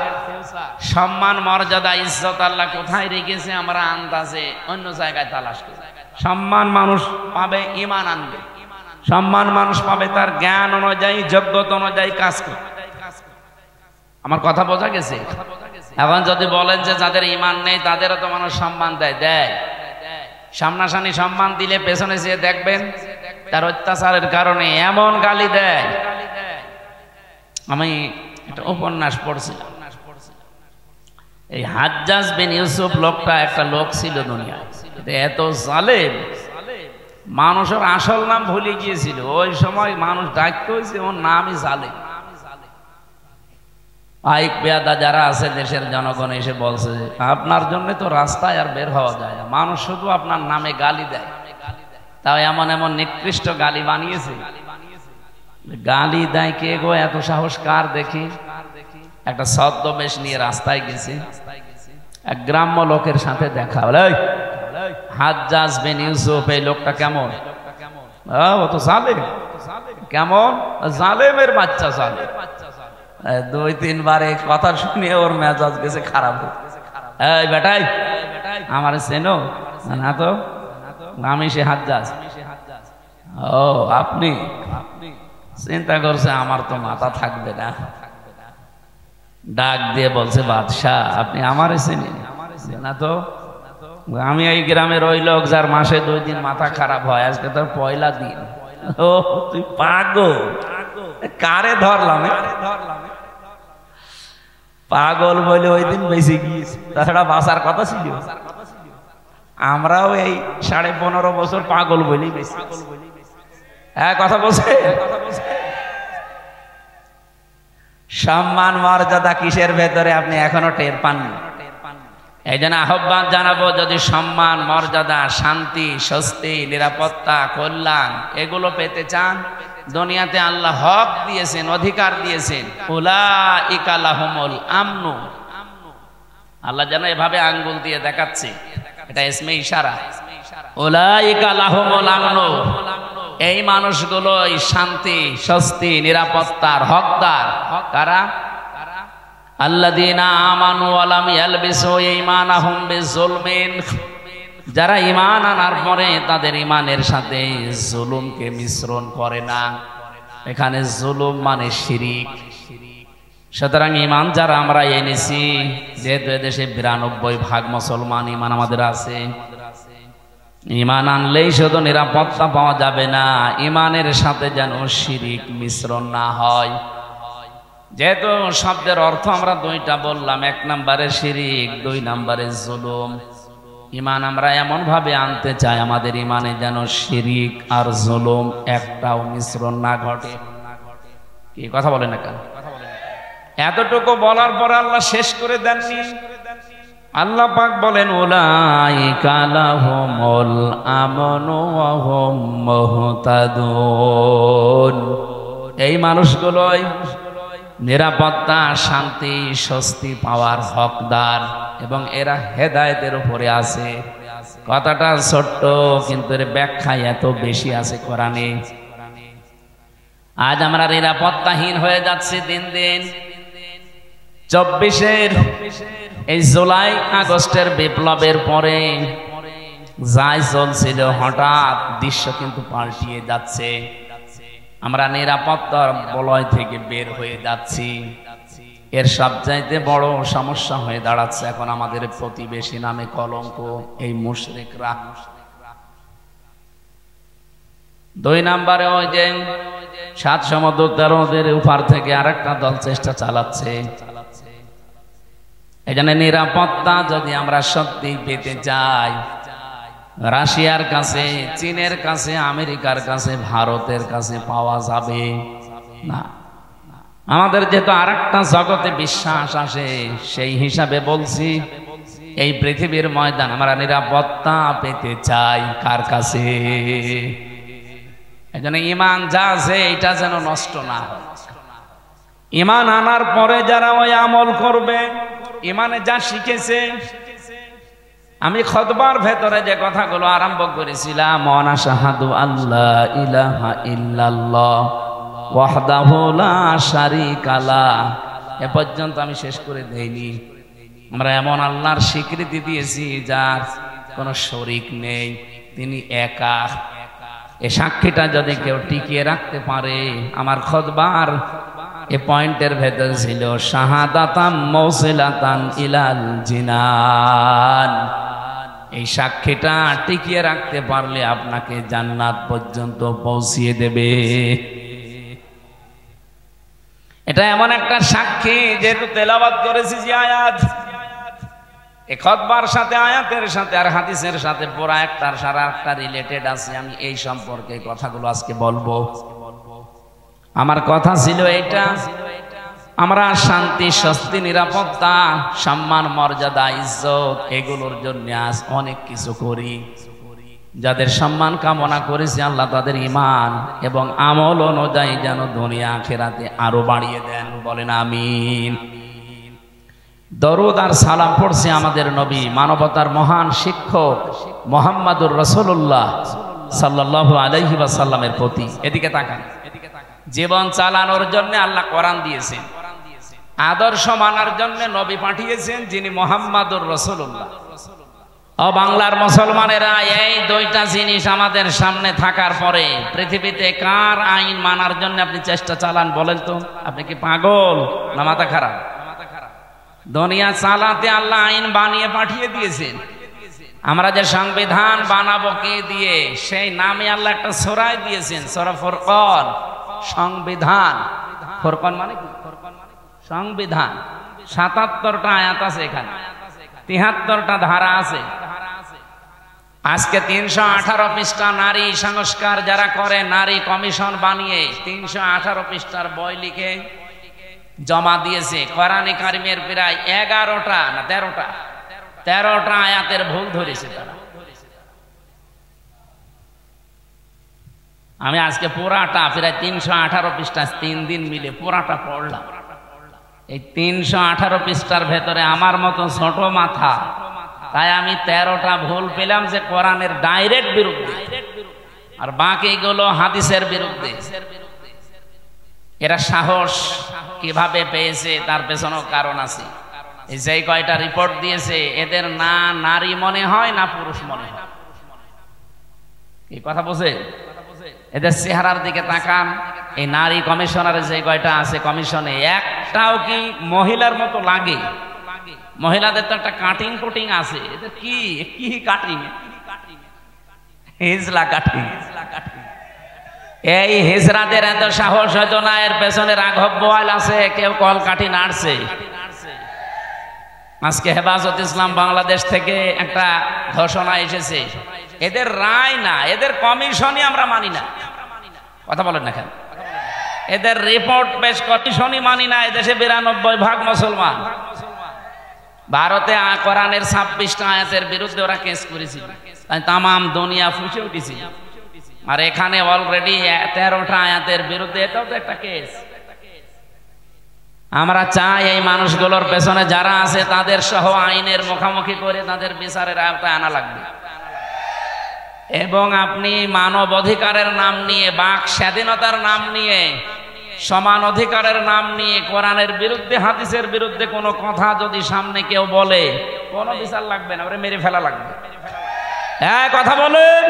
সম্মান মর্যাদা ইজ্জত আল্লাহ কোথায় রেখেছে আমরা আন্দাজে অন্য জায়গায় তালাশ করি। সম্মান মানুষ পাবে ঈমান আনবে, সম্মান মানুষ পাবে তার জ্ঞান অনুযায়ী, যোগ্যতা অনুযায়ী কাজ করে। আমার কথা বোঝা গেছে? এখন যদি বলেন যে যাদের ঈমান নেই তাদেরও তো মানুষ সম্মান দেয়, সামনাসামনি সম্মান দিলে পেছনে যেয়ে দেখবেন তার অত্যাচারের কারণে এমন গালি দেয়। আমি একটা উপন্যাস পড়ছিলাম, এই হাজ্জাজ বিন ইউসুফ লোকটা একটা লোক ছিল দুনিয়ায়, এত জালেম, মানুষের আসল নাম ভুলে গিয়েছিল। ওই সময় মানুষ ডাকতে হয়েছে ওর নামই জালেম। আইক পেয়াদা যারা আছে দেশের জনগণ এসে বলছে আপনার জন্য তো রাস্তায় আর বের হওয়া যায় না, মানুষ শুধু আপনার নামে গালি দেয়। তাও এমন এমন নিকৃষ্ট গালি বানিয়েছে। গালি দেয় কে গো? এত সাহস কার দেখি? একটা ছদ্মবেশ নিয়ে রাস্তায় গেছে, এক গ্রাম্য লোকের সাথে দেখা হলো। হাজ্জাজ বিন ইউসুফ, এই লোকটা কেমন? ও তো জালেম। কেমন? জালেমের বাচ্চা জালেম। 2-3 বার এই কথা শুনে ওর মেজাজ গেছে খারাপ। এই বেটাই, আমার চেনো না তো? আমি সে হাজ্জাজ। ও আপনি? চিন্তা করছে আমার তো মাথা থাকবে না, ডাক দিয়ে বলছে বাদশাহ আপনি আমারে চেনেন না তো? আমি এই গ্রামের ওই লোক যার মাসে 2 দিন মাথা খারাপ হয়, আজকে তোর পয়লা দিন। ও তুই পাগল? কারে ধরলাম? পাগল বলে ওই দিন বেঁচে গিয়েছে, তাছাড়া বাঁচার কথা ছিল। আমরাও এই 15.5 বছর পাগল বলি বেশি। হ্যাঁ, কথা বলছে। সম্মান মর্যাদা কিসের ভেতরে আপনি এখনো টের পাননি। এই জন্য আহ্বান জানাবো, যদি সম্মান মর্যাদা, শান্তি, স্বস্তি, নিরাপত্তা, কল্যাণ এগুলো পেতে চান, দুনিয়াতে আল্লাহ হক দিয়েছেন, অধিকার দিয়েছেন। উলাইকা লাহুমুল আমনু। আল্লাহ যেন এভাবে আঙ্গুল দিয়ে দেখাচ্ছে, এটা ইসমে ইশারা। উলাইকা লাহুমুল আমনু, এই মানুষগুলোই শান্তি, স্বস্তি, নিরাপত্তার হকদার। কারা? আল্লাযীনা আমানু ওয়া লাম ইয়ালবিসু ঈমানাহুম বিযুলমিন, যারা ঈমান আনার পরে তাদের ঈমানের সাথে জুলুমকে মিশ্রণ করে না। এখানে জুলুম মানে শিরিক। সুতরাং ঈমান যারা আমরা এনেছি, যেহেতু এদেশে 92% মুসলমান ঈমান আমাদের আছে, ঈমান আনলেই শুধু নিরাপত্তা পাওয়া যাবে না, ঈমানের সাথে যেন শিরিক মিশ্রণ না হয়। যেহেতু শব্দের অর্থ আমরা দুইটা বললাম, 1 নম্বরে শিরিক, 2 নম্বরে জুলুম। ঈমান আমরা এমন ভাবে আনতে চাই আমাদের ঈমানে যেন শিরিক আর জুলুম একটাও মিশ্রণ না ঘটে। কি কথা বলেন না কেন? এতটুকু বলার পর আল্লাহ শেষ করে দেননি। আল্লাহ পাক বলেন উলাইকা লাহুমুল আমনু ওয়া হুম মুহতাদুন, এই মানুষগুলোই নিরাপত্তা, শান্তি, স্বস্তি পাওয়ার হকদার এবং এরা হেদায়েতের উপরে আছে। কথাটা ছোট্ট, কিন্তু এর ব্যাখ্যা এত বেশি আছে কোরআনে। আজ আমরা নিরাপত্তাহীন হয়ে যাচ্ছি দিন দিন। 24-এর এই জুলাই আগস্টের বিপ্লবের পরে যাই চলছিল, হঠাৎ দৃশ্য কিন্তু পাল্টিয়ে যাচ্ছে। আমরা নিরাপত্তার বলয় থেকে বের হয়ে যাচ্ছি। এর সবচাইতে বড় সমস্যা হয়ে দাঁড়াচ্ছে এখন আমাদের প্রতিবেশী নামে কলঙ্ক, এই মুশরিকরা। 2 নম্বরে ওই যে 7 সমুদ্র 13 উপার থেকে আরেকটা দল চেষ্টা চালাচ্ছে। এখানে নিরাপত্তা যদি আমরা সত্যি পেতে চাই, রাশিয়ার কাছে, চীনের কাছে, আমেরিকার কাছে, ভারতের কাছে পাওয়া যাবে না। আমাদের যেহেতু আরেকটা জগতে বিশ্বাস আসে, সেই হিসাবে বলছি এই পৃথিবীর ময়দান আমরা নিরাপত্তা পেতে চাই কার কাছে? এজন্য ঈমান যা আছে এটা যেন নষ্ট না হয়। ঈমান আনার পরে যারা ওই আমল করবে, ঈমানে যা শিখেছে, আমি খুতবার ভেতরে যে কথাগুলো আরম্ভ করেছিলাম, ওয়া শাহাদু আল্লা ইলাহা ইল্লাল্লাহ ওয়াহদাহু লা শারীকা লাহ, এ পর্যন্ত আমি শেষ করে দেইনি। আমরা এমন আল্লাহর স্বীকৃতি দিয়েছি যার কোনো শরীক নেই, তিনি একা। এই সাক্ষীটা যদি কেউ টিকিয়ে রাখতে পারে, আমার খুতবার এ পয়েন্টের ভেতর ছিল শাহাদাতাম মৌসিলাতান ইলাল জিনান, এই সাক্ষীটা টিকিয়ে রাখতে পারলে আপনাকে জান্নাত পর্যন্ত পৌঁছিয়ে দেবে। এটা এমন একটা সাক্ষী, যেহেতু তেলাওয়াত করেছি যে আয়াত, এই খুতবার সাথে, আয়াতের সাথে আর হাদিসের সাথে পুরা একটার সারা একটা রিলেটেড আছে। আমি এই সম্পর্কে কথাগুলো আজকে বলবো। আমার কথা ছিল এটা, আমরা শান্তি, স্বস্তি, নিরাপত্তা, সম্মান, মর্যাদা, ইজ্জত এগুলোর জন্য আজ অনেক কিছু করি। যাদের সম্মান কামনা করেছি আল্লাহ তাদের ঈমান এবং আমল অনুযায়ী যেন দুনিয়া আখিরাতে আরো বাড়িয়ে দেন, বলেন আমিন। দরুদ আর সালাম পড়ছি আমাদের নবী, মানবতার মহান শিক্ষক মুহাম্মাদুর রাসূলুল্লাহ সাল্লাল্লাহু আলাইহি ওয়াসাল্লামের প্রতি। এদিকে তাকান। জীবন চালানোর জন্য আল্লাহ কোরআন দিয়েছেন, আদর্শ মানার জন্য নবী পাঠিয়েছেন যিনি মুহাম্মাদুর রাসূলুল্লাহ। ও বাংলার মুসলমানেরা, এই 2টা জিনিস আমাদের সামনে থাকার পরে পৃথিবীতে কার আইন মানার জন্য আপনি চেষ্টা চালান বলেন তো? আপনি কি পাগল না মাথা খারাপ? দুনিয়া চালাতে আল্লাহ আইন বানিয়ে পাঠিয়ে দিয়েছেন। আমরা যে সংবিধান বানাবো কে দিয়ে, সেই নামে আল্লাহ একটা সূরা দিয়েছেন, সূরা ফুরকান। সংবিধান, ফুরকান মানে কি? সংবিধান। 77টা আয়াত আছে এখানে, 73টা ধারা আছে। আজকে 318 পৃষ্ঠা নারী সংস্কার যারা করে, নারী কমিশন বানিয়ে 318 পৃষ্ঠার বই লিখে জমা দিয়েছে। কোরআনে কারিমের প্রায় 11টা না 13টা আয়াতের ভুল ধরেছে তারা। আমি আজকে পুরাটা প্রায় 318 পৃষ্ঠা 3 দিন মিলে পুরাটা পড়লাম। এই 318 পৃষ্ঠার ভেতরে আমার মতো ছোট মাথা, তাই আমি 13টা ভুল পেলাম যে কোরআনের ডাইরেক্ট বিরুদ্ধে, আর বাকিগুলো হাদিসের বিরুদ্ধে। এরা সাহস কিভাবে পেয়েছে তার পেছনেও কারণ আছে। যে কয়টা রিপোর্ট দিয়েছে এদের না নারী মনে হয় না পুরুষ মনে হয়। কি কথা বলছে? এদের চেহারার দিকে তাকান, এই নারী কমিশনারে যে কয়টা আছে কমিশনে, একটাও কি মহিলার মতো লাগে? মহিলাদের তো একটা কাটিং কুটিং আছে, এদের কি কি কাটিং, হিজলা কাটিং। এই হিজরাদের এত সাহস হয়তো না, এর পেছনে রাঘব বোয়াল আছে, কেউ কল কাঠি নাড়ছে। আজকে হেফাজত ইসলাম বাংলাদেশ থেকে একটা ঘোষণা এসেছে, এদের রায় না, এদের কমিশনই আমরা মানি না। কথা বলেন না কেন? এদের রিপোর্ট পেশ কমিশনই মানি না। এদেশে 92% মুসলমান। ভারতে কোরআনের 26টা আয়াতের বিরুদ্ধে ওরা কেস করেছিল, তামাম দুনিয়া ফুঁসে উঠেছিল। আর এখানে অলরেডি 13টা আয়াতের বিরুদ্ধে, এটাও তো একটা কেস। আমরা চাই এই মানুষগুলোর পেছনে যারা আছে তাদের সহ আইনের মুখোমুখি করে তাদের বিচারের আওতায় আনা লাগবে। এবং আপনি মানব অধিকারের নাম নিয়ে, বাক স্বাধীনতার নাম নিয়ে, সমান অধিকারের নাম নিয়ে কোরআনের বিরুদ্ধে, হাদিসের বিরুদ্ধে কোনো কথা যদি সামনে কেউ বলে, কোনো বিচার লাগবে না, ওরে মেরে ফেলা লাগবে। হ্যাঁ, কথা বলেন।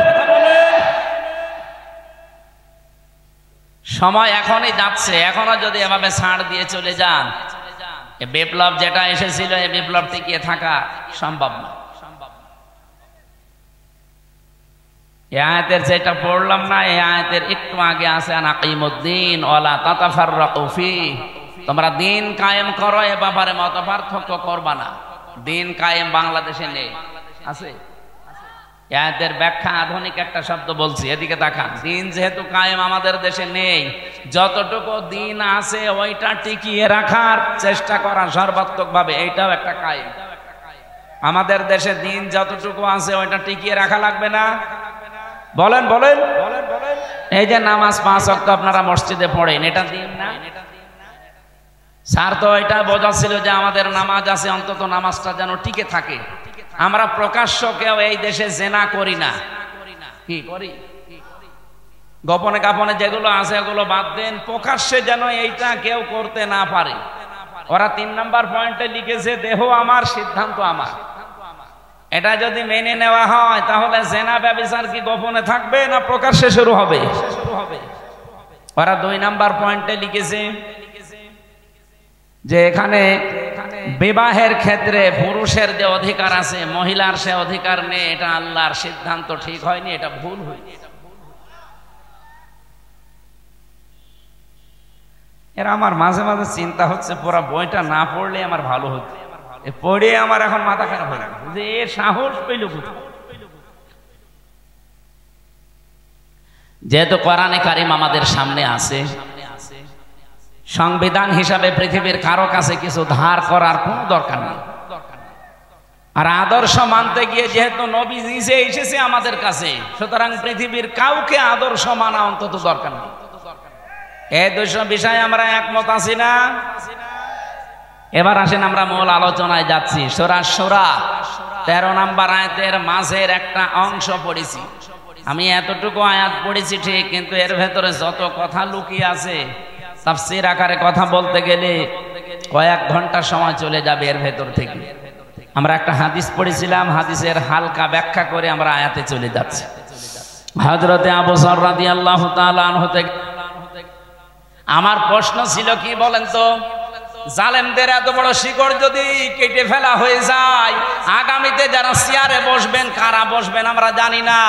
সময় এখনই যাচ্ছে, এখনো যদি এভাবে ছাড় দিয়ে চলে যান, বিপ্লব যেটা এসেছিল এই বিপ্লব টিকিয়ে থাকা সম্ভব না। এই আয়াতের যেটা পড়লাম না, এই আয়াতের একটু আগে আছে আনাকিমুদ্দিন ওয়ালা তাতাফাররাকু ফি, তোমরা দিন কায়েম করো, এ ব্যাপারে মত পার্থক্য করবা না। দিন কায়েম বাংলাদেশে নেই, আছে? আয়াতের ব্যাখ্যা আধুনিক একটা শব্দ বলছি, এদিকে তাকান। দিন যেহেতু কায়েম আমাদের দেশে নেই, যতটুকু দিন আছে ওইটা টিকিয়ে রাখার চেষ্টা করা সর্বাত্মকভাবে, এইটাও একটা কায়েম। আমাদের দেশে দিন যতটুকু আছে ওইটা টিকিয়ে রাখা লাগবে না? বলেন বলেন। এই যে নামাজ 5 ওয়াক্ত আপনারা মসজিদে পড়েন, এটা দিন না? স্যার তো এটা বোঝাচ্ছিল যে আমাদের নামাজ আছে, অন্তত নামাজটা যেন টিকে থাকে। আমরা প্রকাশ্য কেউ এই দেশে জেনা করি না, কি করি? গোপনে কাপনে যেগুলো আছে ওগুলো বাদ দেন, প্রকাশ্যে যেন এইটা কেউ করতে না পারে। ওরা 3 নম্বর পয়েন্টে লিখেছে, দেহ আমার, সিদ্ধান্ত আমার। এটা যদি মেনে নেওয়া হয় তাহলে জেনা ব্যভিচার কি গোপনে থাকবে না প্রকাশ্যে শুরু হবে? ওরা 2 নম্বর পয়েন্টে লিখেছে যে এখানে বিবাহের ক্ষেত্রে পুরুষের যে অধিকার আছে মহিলার সে অধিকার নেই, এটা আল্লাহর সিদ্ধান্ত ঠিক হয়নি, এটা ভুল হয়েছে। এরা আমার মাঝে মাঝে চিন্তা হচ্ছে পুরা বইটা না পড়লে আমার ভালো হতো, পড়ে আমার এখন মাথা খারাপ হয়ে গেল যে এর সাহস পেল কোথায়। যেহেতু কোরআনে কারিম আমাদের সামনে আছে, সংবিধান হিসাবে পৃথিবীর কারো কাছে কিছু ধার করার কোনো দরকার নেই। আর আদর্শ মানতে গিয়ে যেহেতু নবী নিজে এসেছে আমাদের কাছে, সুতরাং পৃথিবীর কাউকে আদর্শ মানা অন্তত দরকার নেই। এই 2 বিষয়ে আমরা একমত আছি না? এবার আসেন আমরা মূল আলোচনায় যাচ্ছি। সূরা শূরা 13 নম্বর আয়াতের মাঝের একটা অংশ পড়েছি। আমি এতটুকু আয়াত পড়েছি ঠিক, কিন্তু এর ভেতরে যত কথা লুকিয়ে আছে তাফসীর আকারে কথা বলতে গেলে কয়েক ঘন্টা সময় চলে যাবে এর ভেতর থেকে। আমরা একটা হাদিস পড়েছিলাম, হাদিসের হালকা ব্যাখ্যা করে আমরা আয়াতে চলে যাচ্ছি। হযরতে আবু যর রাদিয়াল্লাহু তাআলা আনহু থেকে আমার প্রশ্ন ছিল কি বলেন তো, জালেমদের এত বড় শিকড় যদি কেটে ফেলা হয়ে যায়, আগামীতে যারা চেয়ারে বসবেন, কারা বসবেন আমরা জানি না,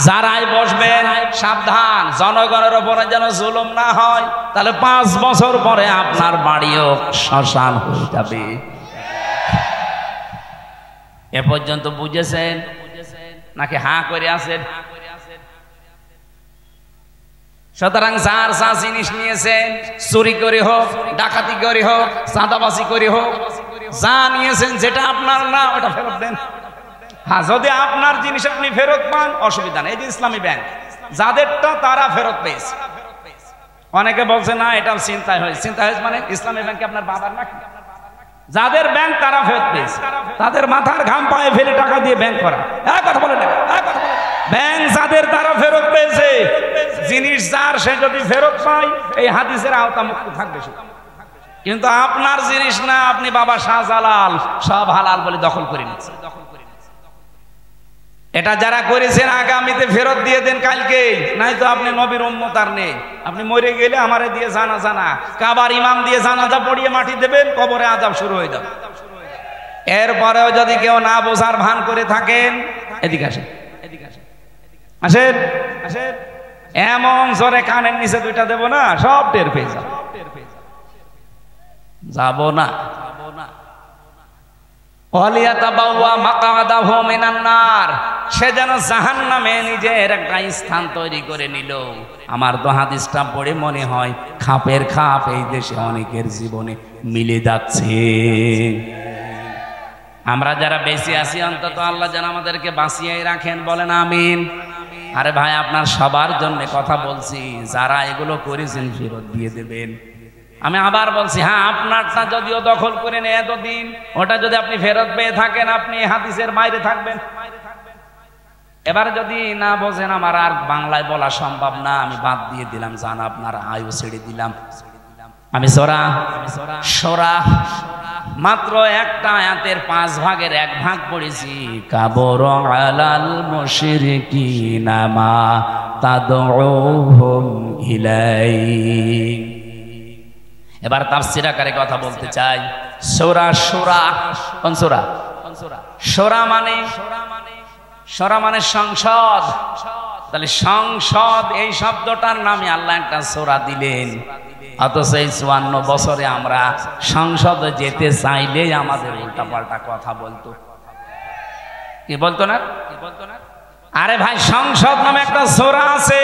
যারাই বসবেন সাবধান, জনগণের উপরে যেন জুলুম না হয়, তাহলে 5 বছর পরে আপনার বাড়িও শ্মশান হয়ে যাবে। এ পর্যন্ত বুঝেছেন নাকি হাঁ করে আছেন? সুতরাং যার যা জিনিস নিয়েছেন, চুরি করে হোক, ডাকাতি করে হোক, চাঁদাবাজি করে হোক, যা নিয়েছেন যেটা আপনার না ওটা ফেরত দেন। হ্যাঁ, যদি আপনার জিনিস আপনি ফেরত পান অসুবিধা নেই। এই যে ইসলামী ব্যাংক, যাদেরটা তারা ফেরত পেয়েছে। অনেকে বলছে না এটা চিন্তায় হয়েছে। চিন্তা হয়েছে মানে ইসলামী ব্যাংকে আপনার বাবার নাকি? যাদের ব্যাংক তারা ফেরত পেয়েছে, তাদের মাথার ঘাম পায়ে ফেলে টাকা দিয়ে ব্যাংক করা। কথা বলে না, ব্যাংক কাদের দ্বারা ফেরত পেয়েছে? জিনিস যার, সে যদি ফেরত পায় এই হাদিসের আওতা মুক্ত থাকবে সে। কিন্তু আপনার জিনিস না, আপনি বাবা শাহজালাল সব হালাল বলে দখল করে নিচ্ছেন। এটা যারা করেছেন আগামীতে ফেরত দিয়ে দেন কালকে, নাই তো আপনি নবীর উম্মত আর নেই। আপনি মরে গেলে আমারে দিয়ে জানাজা না, কাবার ইমাম দিয়ে জানাজা পড়িয়ে মাটি দেবেন, কবরে আযাব শুরু হয়ে যাবে। এরপরেও যদি কেউ না বোঝার ভান করে থাকেন, এদিকে আসেন, এদিকে আসেন, আসেন, আসেন, এমন জোরে কানের নিচে দুইটা দেব না, সব টের পেয়ে যাবে। যাব না, সে যেন জাহান্নামে নিজের একটা স্থান তৈরি করে নিল। আমার তো হাদিসটা পড়ে মনে হয় খাপের খাপ এই দেশে অনেকের জীবনে মিলে যাচ্ছে। আমরা যারা বেঁচে আছি অন্তত আল্লাহ যেন আমাদেরকে বাঁচিয়ে রাখেন, বলেন আমিন। আরে ভাই, আপনার সবার জন্য কথা বলছি, যারা এগুলো করেছেন ফেরত দিয়ে দেবেন। আমি আবার বলছি, হ্যাঁ, আপনারটা যদিও দখল করে নেয় এতদিন, ওটা যদি আপনি ফেরত পেয়ে থাকেন, আপনি হাদিসের বাইরে থাকবেন। এবার যদি না বোঝেন, আমার আর বাংলায় বলা সম্ভব না, আমি বাদ দিয়ে দিলাম, জান আপনার আয়ু ছেড়ে দিলাম। আমি সূরা মাত্র একটা আয়াতের 5 ভাগের 1 ভাগ পড়েছি। কাবর আলাল মুশরিকিনা মা তাদউহুম ইলাইহি। এবার তাফসীর আকারে কথা বলতে চাই। সূরা কোন সূরা? সূরা মানে সংসদ। তাহলে সংসদ এই শব্দটার নামে আল্লাহ একটা সূরা দিলেন, অথচ এই 54 বছরে আমরা সংসদে যেতে চাইলেই আমাদের উল্টাপাল্টা কথা বলতো। কি বলতো না? আরে ভাই, সংসদ নামে একটা সূরা আছে,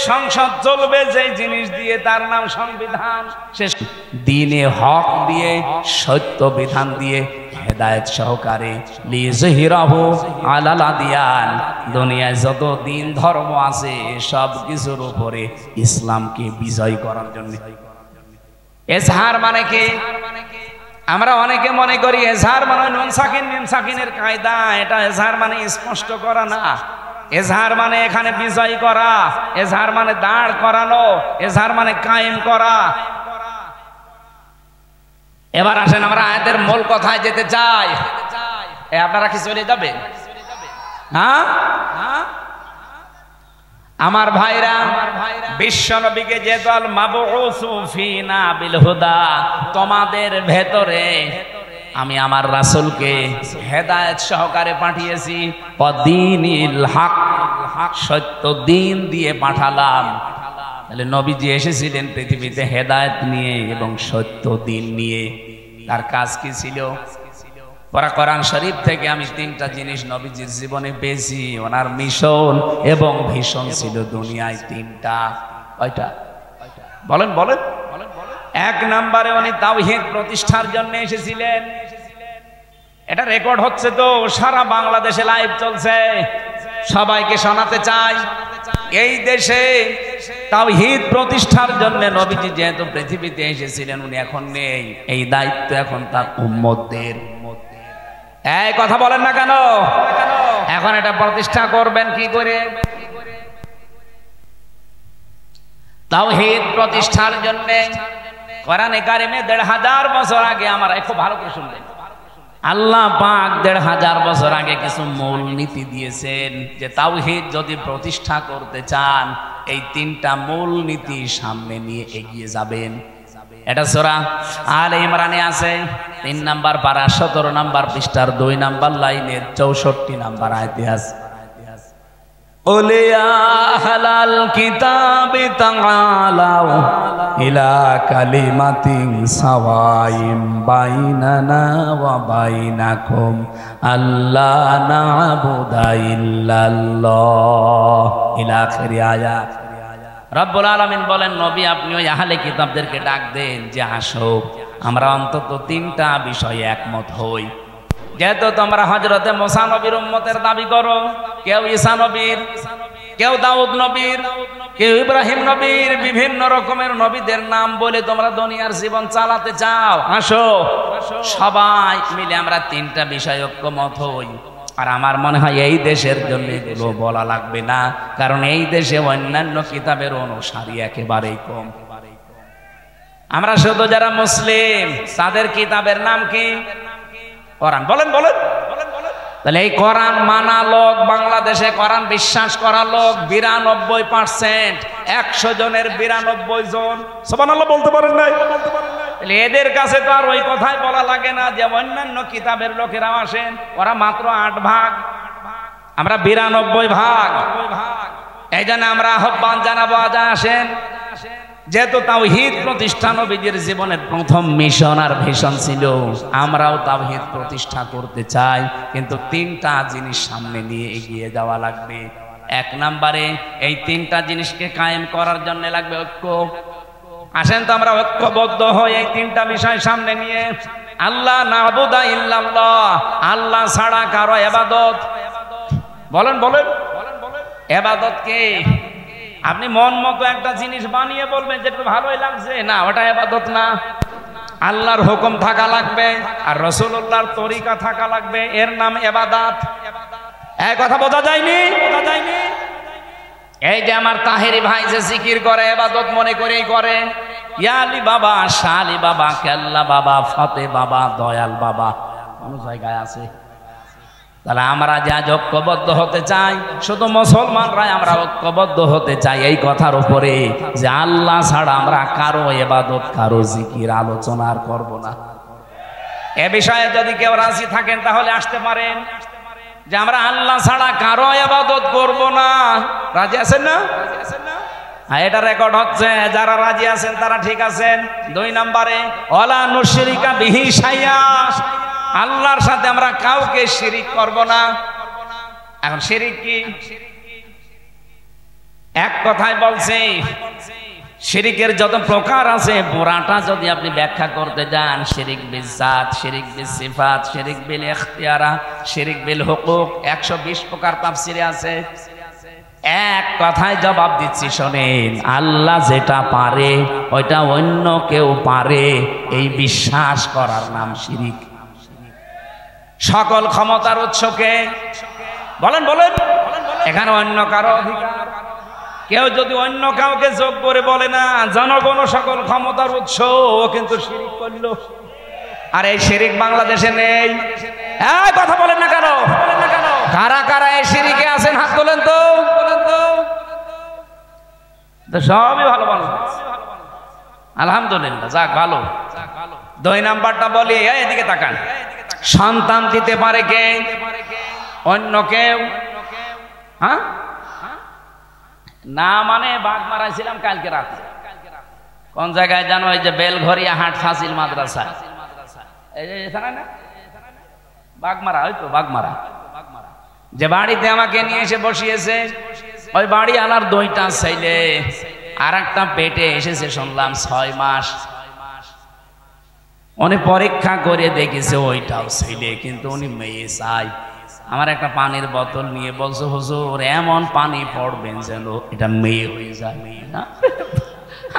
সংসদ চলবে যে জিনিস দিয়ে, তার নাম সংবিধান। শেষ দিনে হক দিয়ে, সত্য বিধান দিয়ে, হেদায়েত সহকারে লিযহিরাহু আলাল আদিয়ান। দুনিয়ায় যত দিন ধর্ম আছে সব কিছুর উপরে ইসলামকে বিজয় করার জন্য। এজহার মানে কি? আমরা অনেকে মনে করি এজহার মানে নুন সাকিন মিম সাকিনের কায়দা। এটা এজহার মানে স্পষ্ট করা না। এজহার মানে এখানে বিজয় করা, এজহার মানে দাঁড় করানো, এজহার মানে কায়েম করা। এবার আসেন আমরা আয়াতের মূল কথায় যেতে চাই। আপনারা কি চলে যাবেন? হ্যাঁ, আমার ভাইরা, বিশ্ব নবীকে যে দল মাবউসু ফিনা বিল হুদা, তোমাদের ভেতরে আমি আমার রাসূলকে হেদায়েত সহকারে পাঠিয়েছি। ওয়াদিনিল হক, সত্য দিন দিয়ে পাঠালাম। তাহলে নবীজি এসেছিলেন পৃথিবীতে হেদায়েত নিয়ে এবং সত্য দিন নিয়ে। তার কাজ কি ছিল? কোরআন শরীফ থেকে আমি 3টা জিনিস নবীজির জীবনে পেয়েছি। ওনার মিশন এবং ভিশন ছিল দুনিয়ায় 3টা। কয়টা? বলেন বলেন। 1 নম্বরে উনি তাওহীদ প্রতিষ্ঠার জন্য এসেছিলেন। এটা রেকর্ড হচ্ছে তো, সারা বাংলাদেশে লাইভ চলছে, সবাইকে শোনাতে চাই। এই দেশে তাওহীদ প্রতিষ্ঠার জন্য নবীজি যেহেতু পৃথিবীতে এসেছিলেন, উনি এখন নেই, এই দায়িত্ব এখন তার উম্মতদের। এই কথা বলেন না কেন? এখন এটা প্রতিষ্ঠা করবেন কি করে? তাওহীদ প্রতিষ্ঠার জন্য কোরআনে কারিমে 1500 বছর আগে, আমরা খুব ভালো করে শুনবেন, আল্লাহ পাক 1500 বছর আগে কিছু মূল নীতি দিয়েছেন যে তাওহীদ যদি প্রতিষ্ঠা করতে চান এই 3টা মূল নীতি সামনে নিয়ে এগিয়ে যাবেন। এটা সূরা আলে ইমরানে আছে, 3 নাম্বার পারা 17 নাম্বার পৃষ্ঠার 2 নাম্বার লাইনের 64 নাম্বার আয়াতে আছে। ওলিয়া আহলাল কিতাবি তাআলাউ ইলা কালিমাতিন সাওয়াইম বাইনানা ওয়া বাইনাকুম আল্লা না'বুদা ইল্লাল্লাহ ইলা আখিরি আয়াত। রব্বুল আলামিন বলেন, নবী আপনি ওই আহলে কিতাবদেরকে ডাক দেন যে আসো, আমরা অন্তত 3টা বিষয়ে একমত হই। যেহেতু তোমরা হযরতে মুসা নবীর উম্মতের দাবি করো, কেউ ঈসা নবীর, কেউ দাউদ নবীর, কেউ ইব্রাহিম নবীর, বিভিন্ন রকমের নবীদের নাম বলে তোমরা দুনিয়ার জীবন চালাতে চাও, আসো সবাই মিলে আমরা 3টা বিষয় ঐক্যমত হই। আর আমার মনে হয় এই দেশের জন্য এগুলো বলা লাগবে না, কারণ এই দেশে অন্যান্য কিতাবের অনুসারী একেবারেই কম। আমরা শুধু যারা মুসলিম তাদের কিতাবের নাম কি? কোরআন। বলেন বলেন। তাহলে এই কোরআন মানা লোক, বাংলাদেশে কোরআন বিশ্বাস করা লোক 92%। 100 জনের 92 জন সুবহানাল্লাহ বলতে পারেন নাই? এদের কাছে তো আর ওই কথাই বলা লাগে না যে অন্যান্য কিতাবের লোকেরাও আসেন, ওরা মাত্র 8 ভাগ, আমরা 92 ভাগ। এই জন্য আমরা আহ্বান জানাবো, আজ আসেন। যেহেতু তাওহীদ প্রতিষ্ঠা নবীজির জীবনের প্রথম মিশন আর ভিশন ছিল, আমরাও তাওহীদ প্রতিষ্ঠা করতে চাই, কিন্তু 3টা জিনিস সামনে নিয়ে এগিয়ে যাওয়া লাগবে। 1 নম্বরে এই 3টা জিনিসকে কায়েম করার জন্য লাগবে ঐক্য। আসেন তো আমরা ঐক্যবদ্ধ হই এই 3টা বিষয় সামনে নিয়ে। আল্লাহ নাবুদা ইল্লাল্লাহ, আল্লাহ ছাড়া কারো ইবাদত। বলেন বলেন। ইবাদত কি? আপনি মন মতো একটা জিনিস বানিয়ে বলবেন যে একটু ভালোই লাগছে, না ওটা ইবাদত না। আল্লাহর হুকুম থাকা লাগবে আর রাসূলুল্লাহর তরিকা থাকা লাগবে, এর নাম ইবাদত। এই কথা বোঝা যায়নি? এই যে আমার তাহেরি ভাই যে জিকির করে, ইবাদত মনে করেই করে। ইয়া আলী বাবা, শাহ আলী বাবা, কেল্লা বাবা, ফতে বাবা, দয়াল বাবা, কোন জায়গায় আছে? তাহলে আমরা যা ঐক্যবদ্ধ হতে চাই, শুধু মুসলমানরাই আমরা ঐক্যবদ্ধ হতে চাই এই কথার উপরে যে আল্লাহ ছাড়া আমরা কারো ইবাদত, কারো জিকির আলোচনা আর করব না। এ বিষয়ে যদি কেউ রাজি থাকেন তাহলে আসতে পারেন, যে আমরা আল্লাহ ছাড়া কারো ইবাদত করব না। রাজি আছেন না? এটা রেকর্ড হচ্ছে, যারা রাজি আছেন তারা ঠিক আছেন। 2 নম্বরে ওয়ালা নুশরিকা বিহি শাইআ, আল্লাহর সাথে আমরা কাউকে শিরিক করব না। এখন শিরিক কি? এক কথায় বলছি, শিরিকের যত প্রকার আছে পুরাটা যদি আপনি ব্যাখ্যা করতে যান, শিরিক বিল জাত, শিরিক বিল সিফাত, শিরিক বিল ইখতিয়ারা, শিরিক বিল হুকুক, 120 প্রকার তাফসিরে আছে। এক কথায় জবাব দিচ্ছি, শোনেন, আল্লাহ যেটা পারে ওইটা অন্য কেউ পারে, এই বিশ্বাস করার নাম শিরিক। সকল ক্ষমতার উৎসকে বলেন বলেন, এখানে অন্য কারো অধিকার। কেউ যদি অন্য কাউকে যোগ করে বলে না জনগণ সকল ক্ষমতার উৎস, ও কিন্তু শিরিক করলো। আর এই শিরিক বাংলাদেশে নেই। কথা বলেন না কেন? কারা কারা এই শিরিকে আছেন হাত তোলেন তো। সবই ভালো ভালো, আলহামদুলিল্লাহ, যাক ভালো। 2 নাম্বারটা বলি, এদিকে তাকান। সন্তান দিতে পারে কে? অন্য কেউ? হ্যাঁ না, মানে বাঘ মারাইছিলাম কালকে রাতে। কোন জায়গায় জানো? এই যে বেলঘরিয়া হাট ফাজিল মাদ্রাসা, এই যে এখানে না বাঘমারা, ওই তো বাঘমারা, যে বাড়িতে আমাকে নিয়ে এসে বসিয়েছে, ওই বাড়ি আনার 2টা ছেলে, আর একটা পেটে এসেছে শুনলাম 6 মাস। উনি পরীক্ষা করে দেখেছে ওইটাও ছেলে, কিন্তু উনি মেয়ে চাই। আমার একটা পানির বোতল নিয়ে বলছে, হুজুর এমন পানি পড়বেন যেন এটা মেয়ে হয়ে যায়। মেয়ে না,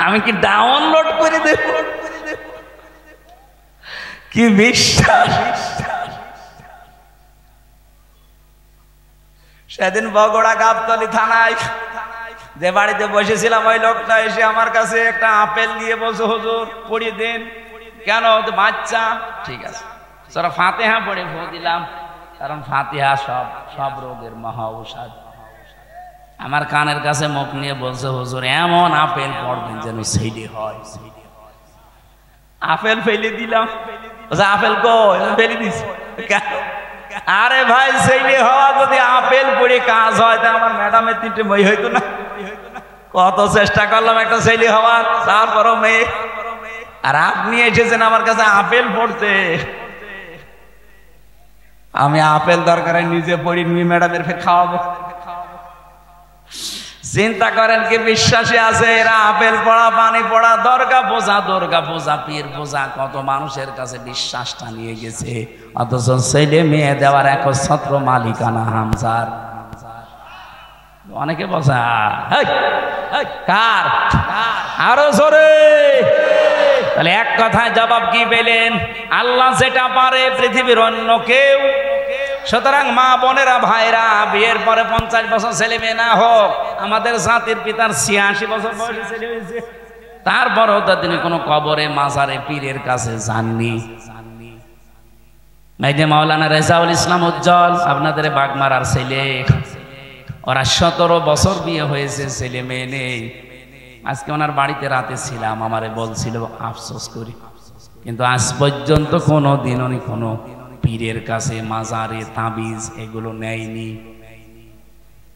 আমি কি ডাউনলোড করে দেব? কি বিশ্বাস! সেদিন বগুড়া গাবতলী থানায় যে বাড়িতে বসেছিলাম, ওই লোকটা এসে আমার কাছে একটা আপেল নিয়ে বলছে, হুজুর পড়িয়ে দেন। কেন? বাচ্চা। ঠিক আছে, তোরা ফাতিহা পড়ে ফু দিলাম, কারণ ফাতিহা সব রোগের মহা ঔষধ। আমার কানের কাছে মুখ নিয়ে বলছে, হুজুর এমন আপেল পড়বেন যেন ছেলে হয়। আপেল ফেলে দিলাম। আপেল কই? ফেলে দিছি। আরে ভাই, ছেলে হওয়া যদি আপেল পড়ে কাজ হয়, তা আমার ম্যাডামের 3টে মেয়ে হইতো না? কত চেষ্টা করলাম একটা ছেলে হওয়ার, তারপরও মেয়ে। আর আপনি এসেছেন আমার কাছে আপেল পড়তে। আমি আপেল দরকারে নিজে পড়ি, নিয়ে ম্যাডামের ফের খাওয়াবো। চিন্তা করেন কি বিশ্বাসী আছে এরা? আপেল পড়া, পানি পড়া, দুর্গা পূজা, পীর পূজা, কত মানুষের কাছে বিশ্বাসটা নিয়ে গেছে, অথচ ছেলে মেয়ে দেওয়ার একচ্ছত্র মালিকানা হামজার। অনেকে বলছে কার? আরো জোরে। তাহলে এক কথায় জবাব কি পেলেন? আল্লাহ যেটা পারে পৃথিবীর অন্য কেউ সুতরাং মা বোনেরা ভাইরা, বিয়ের পরে 50 বছর ছেলে মেয়ে না হোক, আমাদের জাতির পিতার 86 বছর বয়সে ছেলে হয়েছে, তারপরেও তো তিনি কোনো কবরে মাজারে পীরের কাছে যাননি। এই যে মাওলানা রেজাউল ইসলাম উজ্জ্বল, আপনাদের বাগমারার ছেলে, ওরা 17 বছর বিয়ে হয়েছে, ছেলে মেয়ে নেই। আজকে ওনার বাড়িতে রাতে ছিলাম, আমারে বলছিল আফসোস করি, কিন্তু আজ পর্যন্ত কোনো দিন উনি কোনো পীরের কাছে মাজারে তাবিজ এগুলো নেয়নি।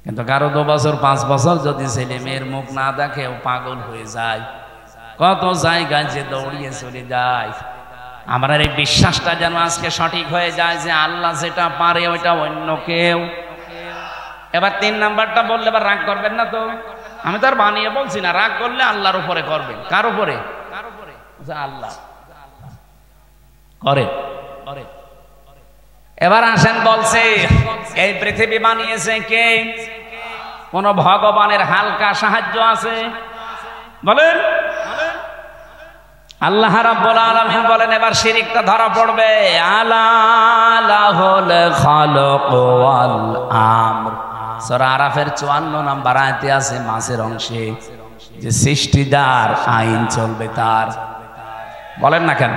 কিন্তু কারো 2 বছর 5 বছর যদি ছেলে মেয়ের মুখ না দেখে ও পাগল হয়ে যায়, কত জায়গায় যে দৌড়িয়ে চলে যায়। আমার এই বিশ্বাসটা যেন আজকে সঠিক হয়ে যায় যে আল্লাহ যেটা পারে ওইটা অন্য কেউ। এবার 3 নাম্বারটা বললে এবার রাগ করবেন না তো? আমি তো আর বানিয়ে বলছি না, রাগ করলে আল্লাহর উপরে করবেন। কার উপরে? আল্লাহ করে। এবার আসেন, বলছে এই পৃথিবী বানিয়েছে কে? কোন ভগবানের হালকা সাহায্য আছে? বলেন। আল্লাহ রাব্বুল আলামিন বলেন, এবার শিরিকটা ধরা পড়বে। আলা লাহুল খালাক ওয়াল আমর, সূরা আরাফের 54 নম্বর আয়াতে আছে মাঝের অংশে যে সৃষ্টিদার, আইন চলবে তার। বলেন না কেন?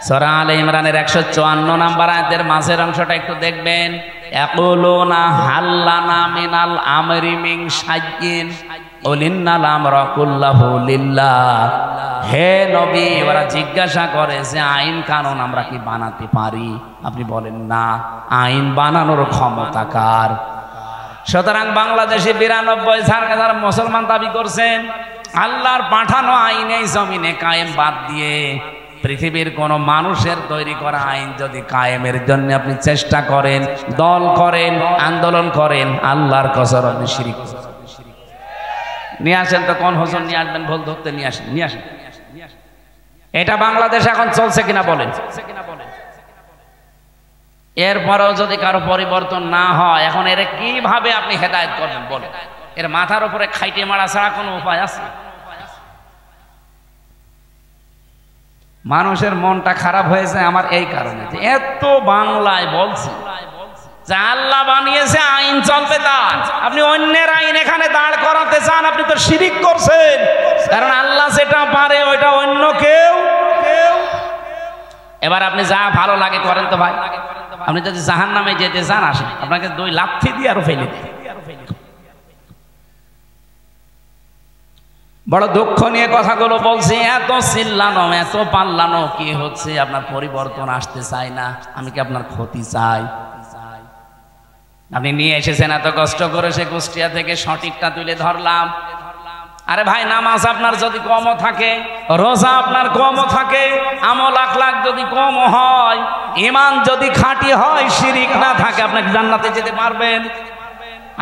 সূরা আলে ইমরানের 154 নম্বর আয়াতের মাঝের অংশটা একটু দেখবেন। ইয়াকুলুনা হাল্লানা মিনাল আমরি মিন শাইইন উলিন্নাল আমরা কুল্লাহু লিল্লাহ। হে নবী, ওরা জিজ্ঞাসা করে যে আইন কানুন আমরা কি বানাতে পারি? আপনি বলেন না, আইন বানানোর ক্ষমতা কার? সুতরাং বাংলাদেশে 92,000 মুসলমান দাবি করছেন, আল্লাহর পাঠানো আইন এই জমিনে কায়েম বাদ দিয়ে পৃথিবীর কোন মানুষের তৈরি করা আইন যদি কায়েমের জন্য আপনি চেষ্টা করেন, দল করেন, আন্দোলন করেন, আল্লাহর কসম আপনি শিরক নিয়ে আসেন। তো কোন হোসেন নিয়ে আসবেন? ভুল ধরতে নিয়ে আসেন, নিয়ে আসেন। এটা বাংলাদেশ এখন চলছে কিনা বলেন? এরপরেও যদি কারো পরিবর্তন না হয়, এখন এর কিভাবে আপনি হেদায়েত করবেন বলেন? এর মাথার উপরে খাইটে মারা ছাড়া কোনো উপায় আছে? মানুষের মনটা খারাপ হয়েছে আমার এই কারণে, যে এত বাংলায় বলছি যে আল্লাহ বানিয়েছে, আইন চলবে তার, আপনি অন্যের আইন এখানে দাঁড় করাতে চান, আপনি তো শিরিক করছেন। কারণ আল্লাহ যেটা পারে ওইটা অন্য কেউ। এবার আপনি যা ভালো লাগে করেন তো ভাই। আপনি যদি জাহান্নামে যেতে চান, আসেন, আপনাকে 2 লাথি দিয়ে আরো ফেলে দিই। বড় দুঃখ নিয়ে কথাগুলো বলছি, এত চিল্লানো, এত পাল্লানো কি হচ্ছে? আপনার পরিবর্তন আসতে চাই না, আমি কি আপনার ক্ষতি চাই? আপনি নিয়ে এসেছেন এত কষ্ট করে, সে কুষ্টিয়া থেকে সঠিকটা তুলে ধরলাম। আরে ভাই, নামাজ আপনার যদি কমও থাকে, রোজা আপনার কমও থাকে, আমল আখলাক যদি কম হয়, ঈমান যদি খাঁটি হয়, শিরিক না থাকে, আপনি জান্নাতে যেতে পারবেন।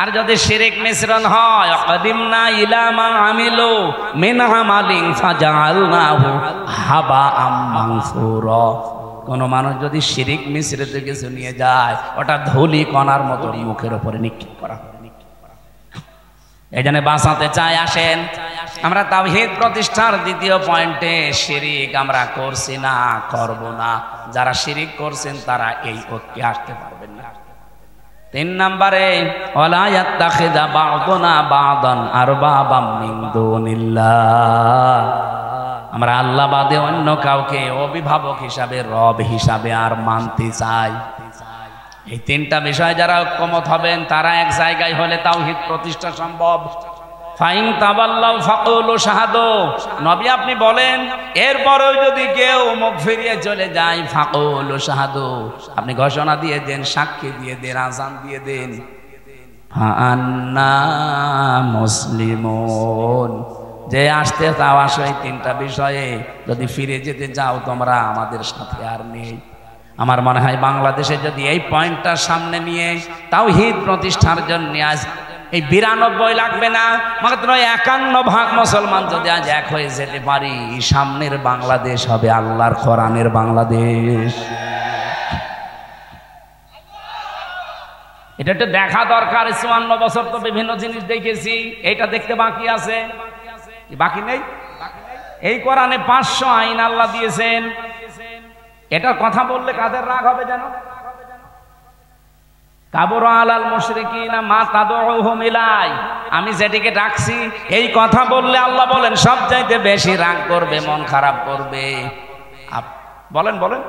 আর যদি শিরিক মিশ্রণ হয়, কাদিমনা ইলা মা আমিলু মিন আমালিন ফাজআলনাহু হাবাআম মানসুরা। কোন মানুষ যদি শিরিক মিশ্রিত কিছু নিয়ে যায়, ওটা ধুলি কণার মতো মুখের উপরে নিক্ষেপ করা হয়। এই জন্য বাঁচাতে চাই, আসেন আমরা তাওহীদ প্রতিষ্ঠার 2য় পয়েন্টে, শিরিক আমরা করছি না, করব না। যারা শিরিক করছেন তারা এই ঐক্যে আসতে পারবেন না। 3 নম্বরে, ওয়ালা ইয়াত্তাখিযা বা'দুনা বা'দান আরবাবাম মিন দুনিল্লাহ। আমরা আল্লাহ বাদে অন্য কাউকে অভিভাবক হিসাবে, রব হিসাবে আর মানতে চাই। এই 3টা বিষয় যারা ঐক্যমত হবেন, তারা এক জায়গায় হলে তাওহীদ প্রতিষ্ঠা সম্ভব। ফাইন তাওয়াল্লাউ ফাকুলু শাহাদু, নবী আপনি বলেন, এরপরেও যদি কেউ মুখ ফিরিয়ে চলে যায়, ফাকুলু শাহাদু, আপনি ঘোষণা দিয়ে দেন, সাক্ষী দিয়ে দেন, আযান দিয়ে দেন, ফাআন্না মুসলিমুন, যে আসতে চাও আসো। এই 3টা বিষয়ে যদি ফিরে যেতে যাও, তোমরা আমাদের সাথে আর নেই। আমার মনে হয় বাংলাদেশে যদি এই পয়েন্টটা সামনে নিয়ে তাওহীদ প্রতিষ্ঠার জন্য আজ এই 92 লাগবে না, মাত্র 51% মুসলমান যদি আজ এক হয়ে যেতে পারি, সামনের বাংলাদেশ হবে আল্লাহর কোরআনের বাংলাদেশ। এটা একটু দেখা দরকার। 54 বছর তো বিভিন্ন জিনিস দেখেছি, এটা দেখতে বাকি আছে। বাকি নেই? এই কোরআনে 500 আইন আল্লাহ দিয়েছেন। এটার কথা বললে কাদের রাগ হবে জানো? কাবুরা আলাল মুশরিকিনা মা তাদউহুম ইলাই, আমি যেটিকে ডাকছি এই কথা বললে আল্লাহ বলেন সবচাইতে বেশি রাগ করবে, মন খারাপ করবে। বলেন বলেন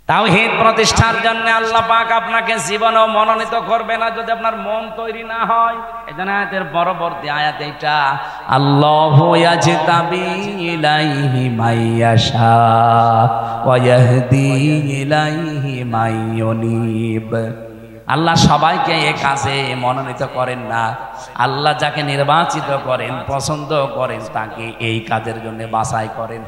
তাওহীদ প্রতিষ্ঠার জন্য আল্লাহ পাক আপনাকে জীবনেও মনোনীত করবে না যদি আপনার মন তৈরি না হয়। এজন্য আয়াতের পরবর্তী আয়াত এটা, আল্লাহু ইয়াজতাবি ইলাইহি মাইয়াশা ওয়া ইয়াহদি ইলাইহি মাইয়ুনিব। আল্লাহ সবাইকে এই কাজে মনোনীত করেন না, আল্লাহ যাকে নির্বাচিত করেন, পছন্দ করেন, তাকে এই কাজের জন্য বাছাই করেন।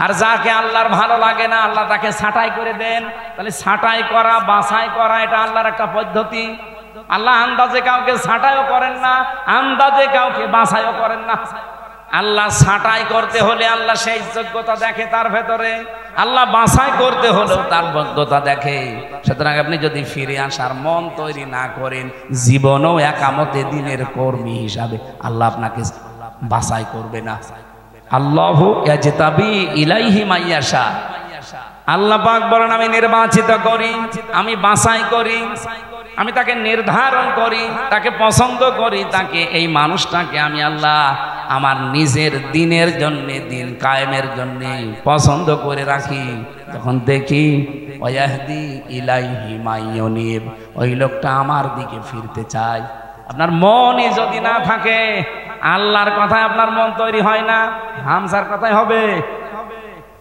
আর যাকে আল্লাহর ভালো লাগে না আল্লাহ তাকে ছাঁটাই করে দেন। তাহলে ছাঁটাই করা, বাছাই করা এটা আল্লাহর একটা পদ্ধতি। আল্লাহ আন্দাজে কাউকে ছাঁটাইও করেন না, আন্দাজে কাউকে বাছাইও করেন না। আল্লাহ ছাঁটাই করতে হলে আল্লাহ সেই যোগ্যতা দেখে তার ভেতরে, আল্লাহ বাছাই করতে হলেও তার যোগ্যতা দেখে। সুতরাং আপনি যদি ফিরে আসার মন তৈরি না করেন, জীবনেও একামতে দিনের কর্মী হিসাবে আল্লাহ আপনাকে বাছাই করবে না। আল্লাহু ইয়াজতাবি ইলাইহি মাইয়াশা, আল্লাহ পাক বলেন আমি নির্বাচিত করি, আমি বাছাই করি, আমি তাকে নির্ধারণ করি, তাকে পছন্দ করি, তাকে এই মানুষটাকে আমি আল্লাহ আমার নিজের দিনের জন্য, দিন কায়েমের জন্য পছন্দ করে রাখি। যখন দেখি ওয়াহদি ইলাইহি মাইয়ুনিব, ওই লোকটা আমার দিকে ফিরতে চায়। আপনার মনই যদি না থাকে, আল্লাহর কথায় আপনার মন তৈরি হয় না, হামসার কথাই হবে।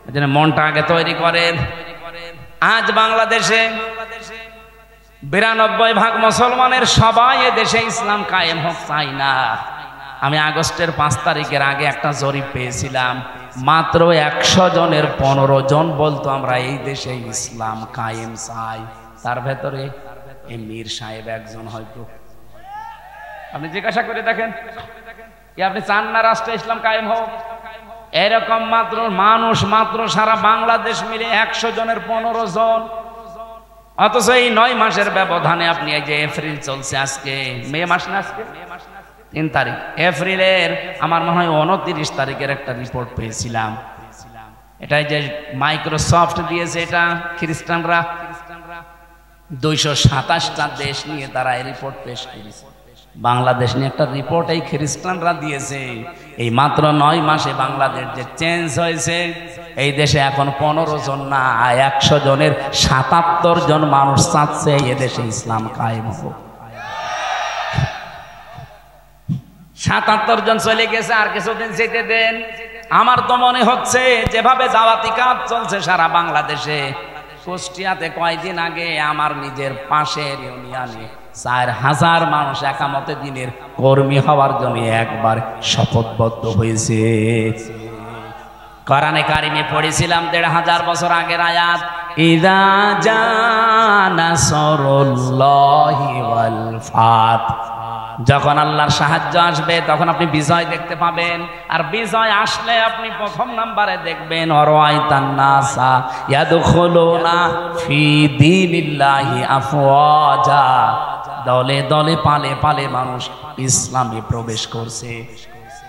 এজন্য মনটা আগে তৈরি করেন। আজ বাংলাদেশে 92% মুসলমানের সবাই এ দেশে ইসলাম কায়েম হোক চাই না। আমি আগস্টের 5 তারিখের আগে একটা জরিপ পেয়েছিলাম, মাত্র 100 জনের 15 জন বলতো আমরা এই দেশে ইসলাম কায়েম চাই। তার ভেতরে এই মীর সাহেব একজন হয়তো। আপনি জিজ্ঞাসা করে দেখেন, আপনি চান না রাষ্ট্রে ইসলাম কায়েম হোক? এরকম মাত্র মানুষ মাত্র সারা বাংলাদেশ মিলে 100 জনের 15 জন। অথচ এই 9 মাসের ব্যবধানে আপনি এই যে এপ্রিল চলছে, আজকে মে মাস না, আজকে 3 তারিখ এপ্রিলের আমার মনে হয় 29 তারিখের একটা রিপোর্ট পেয়েছিলাম। এটাই যে মাইক্রোসফট দিয়েছে, এটা খ্রিস্টানরা 227টা দেশ নিয়ে তারা এই রিপোর্ট পেশ করেছে। বাংলাদেশ নিয়ে একটা রিপোর্ট এই খ্রিস্টানরা দিয়েছে। এই মাত্র 9 মাসে বাংলাদেশ যে চেঞ্জ হয়েছে, এই দেশে এখন 15 জন না 100 জনের 77 জন মানুষ চাচ্ছে এই দেশে ইসলাম কায়েম হোক। 77 জন চলে গেছে, আর কিছুদিন যেতে দেন। আমার তো মনে হচ্ছে যেভাবে দাওয়াতি কাজ চলছে সারা বাংলাদেশে, কুষ্টিয়াতে কয়েকদিন আগে আমার নিজের পাশের ইউনিয়নে 4000 মানুষ একামতে দিনের কর্মী হওয়ার জন্য একবার শপথবদ্ধ হয়েছে। কোরআনে কারিমে পড়েছিলাম 1500 বছর আগের আয়াত, ইযা জা নাসরুল্লাহি ওয়াল ফাত। যখন আল্লাহর সাহায্য আসবে তখন আপনি বিজয় দেখতে পাবেন। আর বিজয় আসলে আপনি প্রথম নাম্বারে দেখবেন ওয়ারাইতান নাসা ইয়াদখুলুনা ফি দীনিল্লাহি আফওয়াজা, দলে দলে পালে পালে মানুষ ইসলামে প্রবেশ করছে।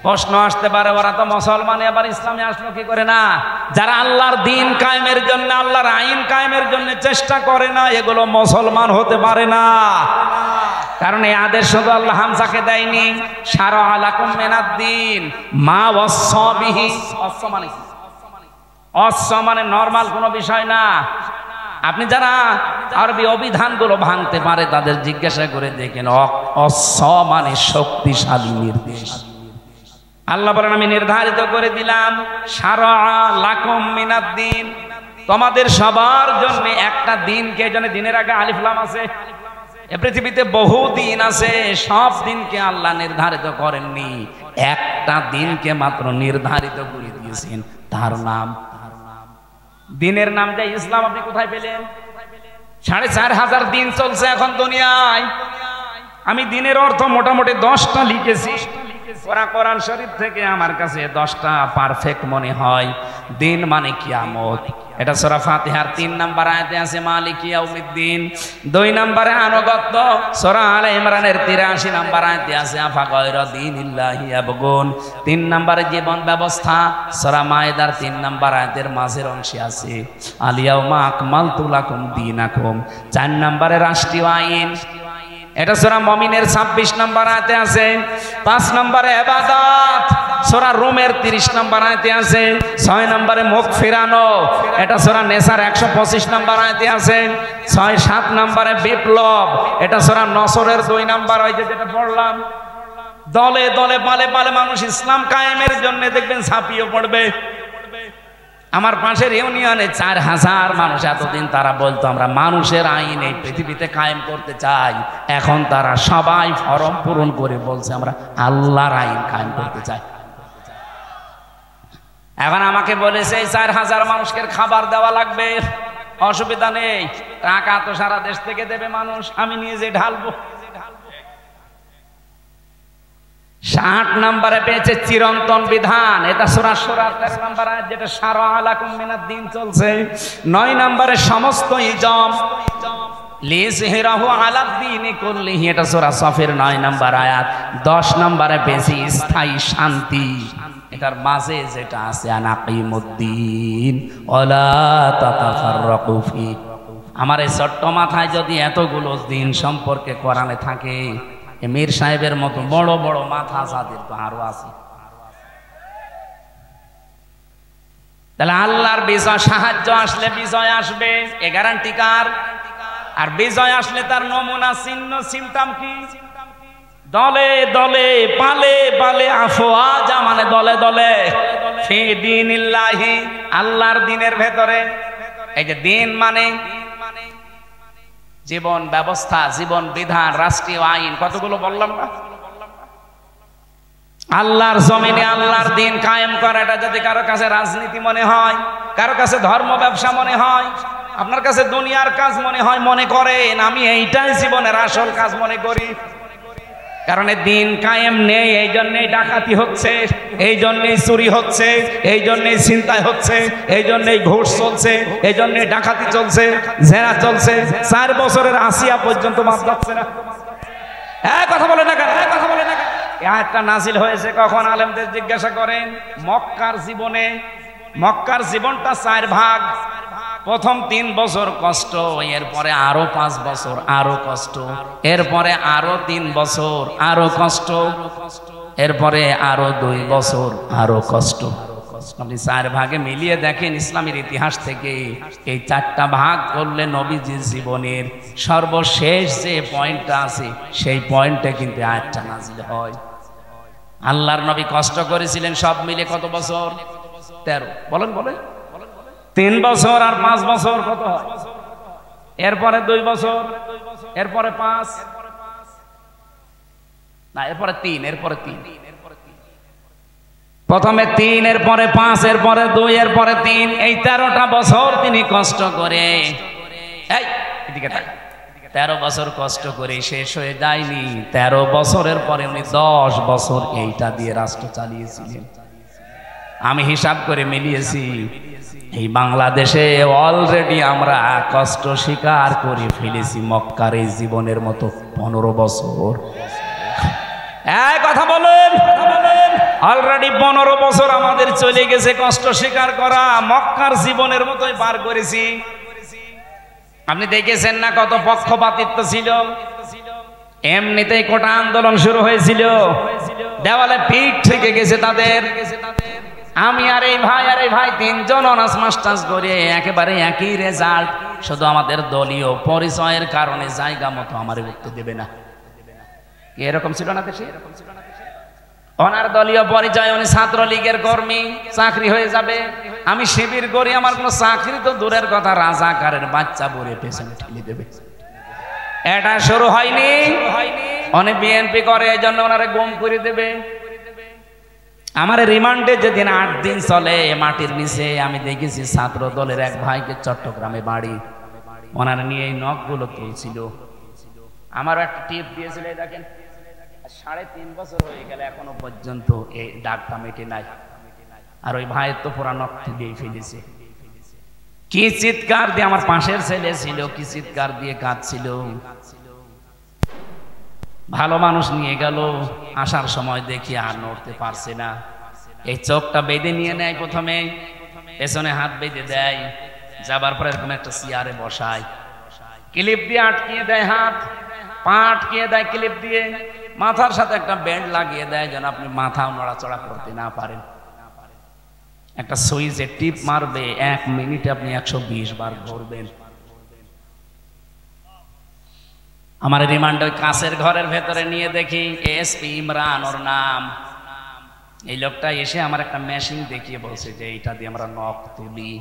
প্রশ্ন আসতে পারে, ওরা তো মুসলমান, আবার ইসলামে আসলো কি করে? না, যারা আল্লাহর দিন কায়েমের জন্য, আল্লাহর আইন কায়েমের জন্য চেষ্টা করে না, এগুলো মুসলমান হতে পারে না। কারণ এই আদেশ শুধু আল্লাহ হামজাকে দেয়নি, শারআ লাকুম মিনাদ-দ্বীন মা ওয়াসসা বিহি। ওয়াসসা মানে নরমাল কোনো বিষয় না। আপনি যারা আরবি অভিধানগুলো ভাঙতে পারে তাদের জিজ্ঞাসা করে দেখেন, ওয়াসসা মানে শক্তিশালী নির্দেশ। আল্লাহ বলেন আমি নির্ধারিত করে দিলাম, শারআ লাকুম মিনাদ-দ্বীন, তোমাদের সবার জন্য একটা দিনকে, জন্য দিনের আগে আলিফ লাম আছে। এ পৃথিবীতে বহু দিন আছে, সব দিনকে আল্লাহ নির্ধারিত করেননি, একটা দিনকে মাত্র নির্ধারিত করে দিয়েছেন, তার নাম, দিনের নাম যে ইসলাম। আপনি কোথায় পেলেন? 4500 দিন চলছে এখন দুনিয়ায়। আমি দিনের অর্থ মোটামুটি 10টা লিখেছি। ওরা কোরআন শরীফ থেকে আমার কাছে 10টা পারফেক্ট মনে হয়। দিন মানে কিয়ামত, এটা সূরা ফাতিহার 3 নম্বর আয়াতে আছে মালিক ইয়াউমিদ্দিন। 2 নম্বরে আনুগত্য, সূরা আলে ইমরানের 83 নম্বর আয়াতে আছে আফা গায়রা দীনিল্লাহি ইয়াবগুন। 3 নম্বরে জীবন ব্যবস্থা, সূরা মায়েদার 3 নম্বর আয়াতের মাঝের অংশে আছে আল ইয়াউমা আকমালতু লাকুম দীনাকুম। 4 নম্বরে রাষ্ট্রীয় আইন, এটা সূরা মুমিনের 26 নম্বর আয়াতে আছে। 5 নম্বরে ইবাদত, সূরা রুমের 30 নম্বর আয়াতে আছে। 6 নম্বরে মুখ ফিরানো, এটা সূরা নেসার 125 নম্বর আয়াতে আছে। 6-7 নম্বরে বিপ্লব, এটা সূরা নসরের 2 নম্বর, ওই যে যেটা পড়লাম। দলে দলে পালে পালে মানুষ ইসলাম কায়েমের জন্য দেখবেন ঝাঁপিয়ে পড়বে। আমার পাশের ইউনিয়নে 4000 মানুষ, এতদিন তারা বলতো আমরা মানুষের আইন এই পৃথিবীতে কায়েম করতে চাই, এখন তারা সবাই ফরম পূরণ করে বলছে আমরা আল্লাহর আইন কায়েম করতে চাই। এখন আমাকে বলেছে এই 4000 মানুষকে খাবার দেওয়া লাগবে, অসুবিধা নেই, টাকা তো সারা দেশ থেকে দেবে মানুষ, আমি নিয়ে যে ঢালবো। 60 নম্বরে পেয়েছে চিরন্তন বিধান, এটা সূরা সূরা 13 নম্বর আয়াত, যেটা শারআ লাকুম মিনাদ দ্বীন চলছে। 9 নম্বরে সমস্ত ইজম লিযহিরাহু আলাদ দ্বীনি কুল্লিহি, এটা সূরা সফের 9 নম্বর আয়াত। 10 নম্বরে পেয়েছে স্থায়ী শান্তি, এটার মাঝে যেটা আছে আনাকিমুদ্দিন ওয়ালা তাতাফাররাকু ফি। আমার এই ছোট্ট মাথায় যদি এতগুলো দিন সম্পর্কে কোরআনে থাকে, মীর সাহেবের মতো বড় বড় মাথা যাদের তো আরো আছে। তাহলে আল্লাহর বিজয়, সাহায্য আসলে বিজয় আসবে, এ গ্যারান্টি কার? আর বিজয় আসলে তার নমুনা চিহ্ন সিমটম কি? দলে দলে পালে পালে আফওয়াজা, মানে দলে দলে ফি দীনিল্লাহি, আল্লাহর দ্বীনের ভেতরে। এই যে দ্বীন মানে জীবন ব্যবস্থা, জীবন বিধান, রাষ্ট্রীয় আইন, কতগুলো বললাম না? আল্লাহর জমিনে আল্লাহর দ্বীন কায়েম করা, এটা যদি কারো কাছে রাজনীতি মনে হয়, কারো কাছে ধর্ম ব্যবসা মনে হয়, আপনার কাছে দুনিয়ার কাজ মনে হয়, মনে করেন আমি এইটাই জীবনের আসল কাজ মনে করি। কারণ দিন কায়েম নেই, এই জন্যই ডাকাতি হচ্ছে, এই জন্যই চুরি হচ্ছে, এই জন্যই ছিনতাই হচ্ছে, এই জন্যই ঘুষ চলছে, এই জন্যই ডাকাতি চলছে, জেনা চলছে। 4 বছরের আসিয়া পর্যন্ত মাপ যাচ্ছে না। কথা বলে না কেন? কথা বলে না কেন? একটা নাজিল হয়েছে কখন? আলেমদের জিজ্ঞাসা করেন। মক্কার জীবনটা 4 ভাগ। প্রথম 3 বছর কষ্ট, এরপরে আরো 5 বছর আরো কষ্ট, এরপরে আরো 3 বছর আরো কষ্ট, এরপরে আরো 2 বছর আরো কষ্ট। আপনি 4 ভাগে মিলিয়ে দেখেন ইসলামের ইতিহাস থেকে, এই 4টা ভাগ করলে নবীজির জীবনের সর্বশেষ যে পয়েন্টটা আছে সেই পয়েন্টে কিন্তু আয়াতটা নাজিল হয়। আল্লাহর নবী কষ্ট করেছিলেন সব মিলে কত বছর? 13। বলেন বলেন। 3 বছর আর 5 বছর কত হয়? এরপরে 2 বছর, এরপরে 5 না, এরপরে 3, এরপরে 3। প্রথমে 3, এরপরে 5, এরপরে 2, এরপরে 3, এই 13টা বছর তিনি কষ্ট করে, এই এদিকে তাকান, 13 বছর কষ্ট করে শেষ হয়ে যায়নি। 13 বছরের পরে উনি 10 বছর এইটা দিয়ে রাষ্ট্র চালিয়েছিলেন। আমি হিসাব করে মিলিয়েছি, এই বাংলাদেশে অলরেডি আমরা কষ্ট স্বীকার করে ফেলেছি মক্কার এই জীবনের মতো 15 বছর। কথা বলেন, অলরেডি 15 বছর আমাদের চলে গেছে কষ্ট স্বীকার করা, মক্কার জীবনের মতোই পার করেছি। আপনি দেখেছেন না কত পক্ষপাতিত্ব ছিল? এমনিতেই কোটা আন্দোলন শুরু হয়েছিল, দেওয়ালে পিঠ থেকে গেছে তাদের। আমি আর এই ভাই 3 জন অনার্স মাস্টার্স করে একেবারে একই রেজাল্ট, শুধু আমাদের দলীয় পরিচয়ের কারণে জায়গা মতো আমার উঠতে দেবে না। এরকম ছিল না দেশে? ওনার দলীয় পরিচয়, উনি ছাত্রলীগের কর্মী, চাকরি হয়ে যাবে। আমি শিবির করি, আমার কোনো চাকরি তো দূরের কথা, রাজাকারের বাচ্চা বলে পেছনে ঠেলে দেবে। এটা শুরু হয়নি, অনেক বিএনপি করে, এই জন্য ওনারা গুম করে দেবে। আমার রিমান্ডে যেদিন 8 দিন চলে মাটির নিচে, আমি দেখেছি ছাত্র দলের এক ভাইকে, চট্টগ্রামে বাড়ি, ওনারা নিয়ে এই নখগুলো তুলছিল। আমারও একটা টিপ দিয়েছিল, দেখেন 3.5 বছর হয়ে গেল এখনো পর্যন্ত এই দাগটা মেটে নাই। আর ওই ভাইয়ের তো পুরা নখ তুলেই ফেলেছে। কি চিৎকার দিয়ে, আমার পাশের ছেলে ছিল, কি চিৎকার দিয়ে কাঁদছিল। ভালো মানুষ নিয়ে গেল, আসার সময় দেখি আর নড়তে পারছে না। এই চোখটা বেঁধে নিয়ে নেয়, প্রথমে পেছনে হাত বেঁধে দেয়, যাবার পরে এরকম একটা চেয়ারে বসায়, ক্লিপ দিয়ে আটকিয়ে দেয়, হাত পা আটকিয়ে দেয় ক্লিপ দিয়ে, মাথার সাথে একটা বেল্ট লাগিয়ে দেয় যেন আপনি মাথা নড়াচড়া করতে না পারেন। একটা সুইচে টিপ মারবে, 1 মিনিটে আপনি 120 বার ঘুরবেন। আমার রিমান্ড ওই কাঁচের ঘরের ভেতরে নিয়ে দেখি এসপি ইমরান ওর নাম। এই লোকটা এসে আমার একটা মেশিন দেখিয়ে বলছে যে এইটা দিয়ে আমরা নখ তুলি,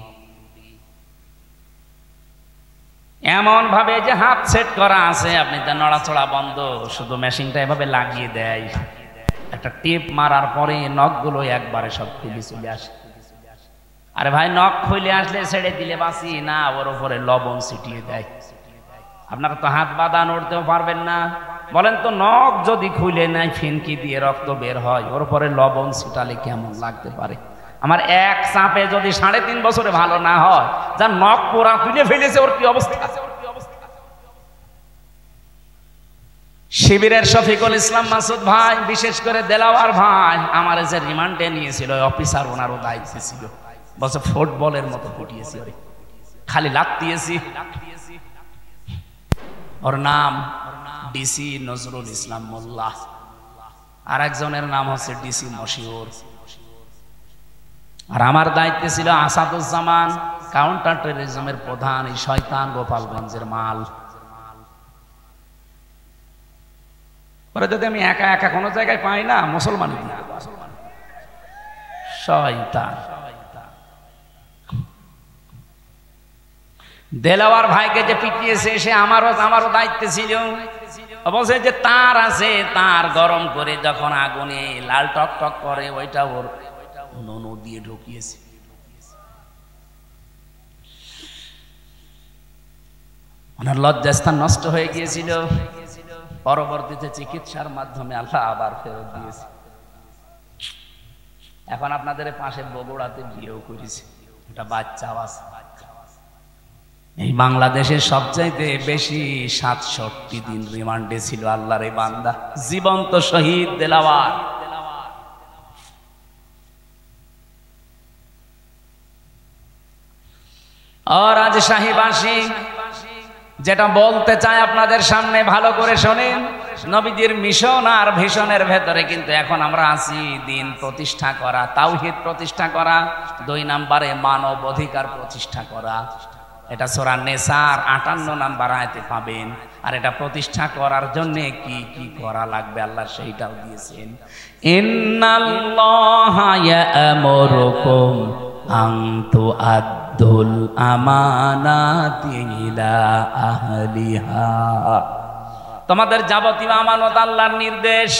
এমন ভাবে যে হাত সেট করা আছে, আপনি তার নড়াচড়া বন্ধ, শুধু মেশিনটা এভাবে লাগিয়ে দেয়, একটা টিপ মারার পরে নখগুলো একবারে সব খুলে চলে আসে। আরে ভাই, নখ খুলে আসলে ছেড়ে দিলে বাঁচি না, ওর উপরে লবণ ছিটিয়ে দেয়। আপনারা তো হাত বাঁধা নড়তেও পারবেন না, বলেন তো নখ যদি খুলে নেয়, ফিনকি দিয়ে রক্ত বের হয়, ওর উপরে লবণ ছিটালে কেমন লাগতে পারে? আমার এক চাপে যদি 3.5 বছরে ভালো না হয়, যার নখ পোড়া তুলে ফেলেছে, ওর কি অবস্থা? শিবিরের শফিকুল ইসলাম মাসুদ ভাই, বিশেষ করে দেলাওয়ার ভাই, আমার যে রিমান্ডে নিয়েছিল অফিসার, ওনারও দায়িত্ব ছিল, বলছে ফুটবলের মতো ফুটিয়েছি, ওরে খালি লাগতিয়েছি। ওর নাম ডিসি নজরুল ইসলাম মোল্লা, আর একজনের নাম হচ্ছে ডিসি মশিউর। আর আমার দায়িত্বে ছিল আসাদুজ্জামান, কাউন্টার টেররিজমের প্রধান, এই শয়তান গোপালগঞ্জের মাল। পরে যদি আমি একা একা কোনো জায়গায় পাই না, মুসলমান শয়তান। দেলাওয়ার ভাইকে যে পিটিয়েছে, সে আমারও দায়িত্বে ছিল। বলছে যে তার আছে, তার গরম করে যখন আগুনে লাল টক টক করে, ওইটা ওর ননু দিয়ে ঢুকিয়েছে। ওনার লজ্জাস্থান নষ্ট হয়ে গিয়েছিল, পরবর্তীতে চিকিৎসার মাধ্যমে আল্লাহ আবার ফেরত দিয়েছে। এখন আপনাদের পাশে বগুড়াতে বিয়েও করেছে, এটা বাচ্চাও আছে। এই বাংলাদেশের সবচাইতে বেশি 67 দিন রিমান্ডে ছিল আল্লাহর এই বান্দা, জীবন্ত শহীদ দেলাওয়ার। আর আজ শাহীবাসী যেটা বলতে চাই আপনাদের সামনে, ভালো করে শোনেন। নবীজির মিশন আর ভিশনের ভেতরে কিন্তু এখন আমরা আছি দিন প্রতিষ্ঠা করা, তাওহীদ প্রতিষ্ঠা করা, 2 নম্বরে মানব অধিকার প্রতিষ্ঠা করা। এটা সূরা নিসার 58 নম্বর আয়াতে পাবেন। আর এটা প্রতিষ্ঠা করার জন্য কি কি করা লাগবে আল্লাহ সেইটাও দিয়েছেন। ইন্নাল্লাহা ইয়া'মুরুকুম আন তুআদ্দুল আমানাতি ইলা আহলিহা। তোমাদের যাবতীয় আমানত আল্লাহর নির্দেশ,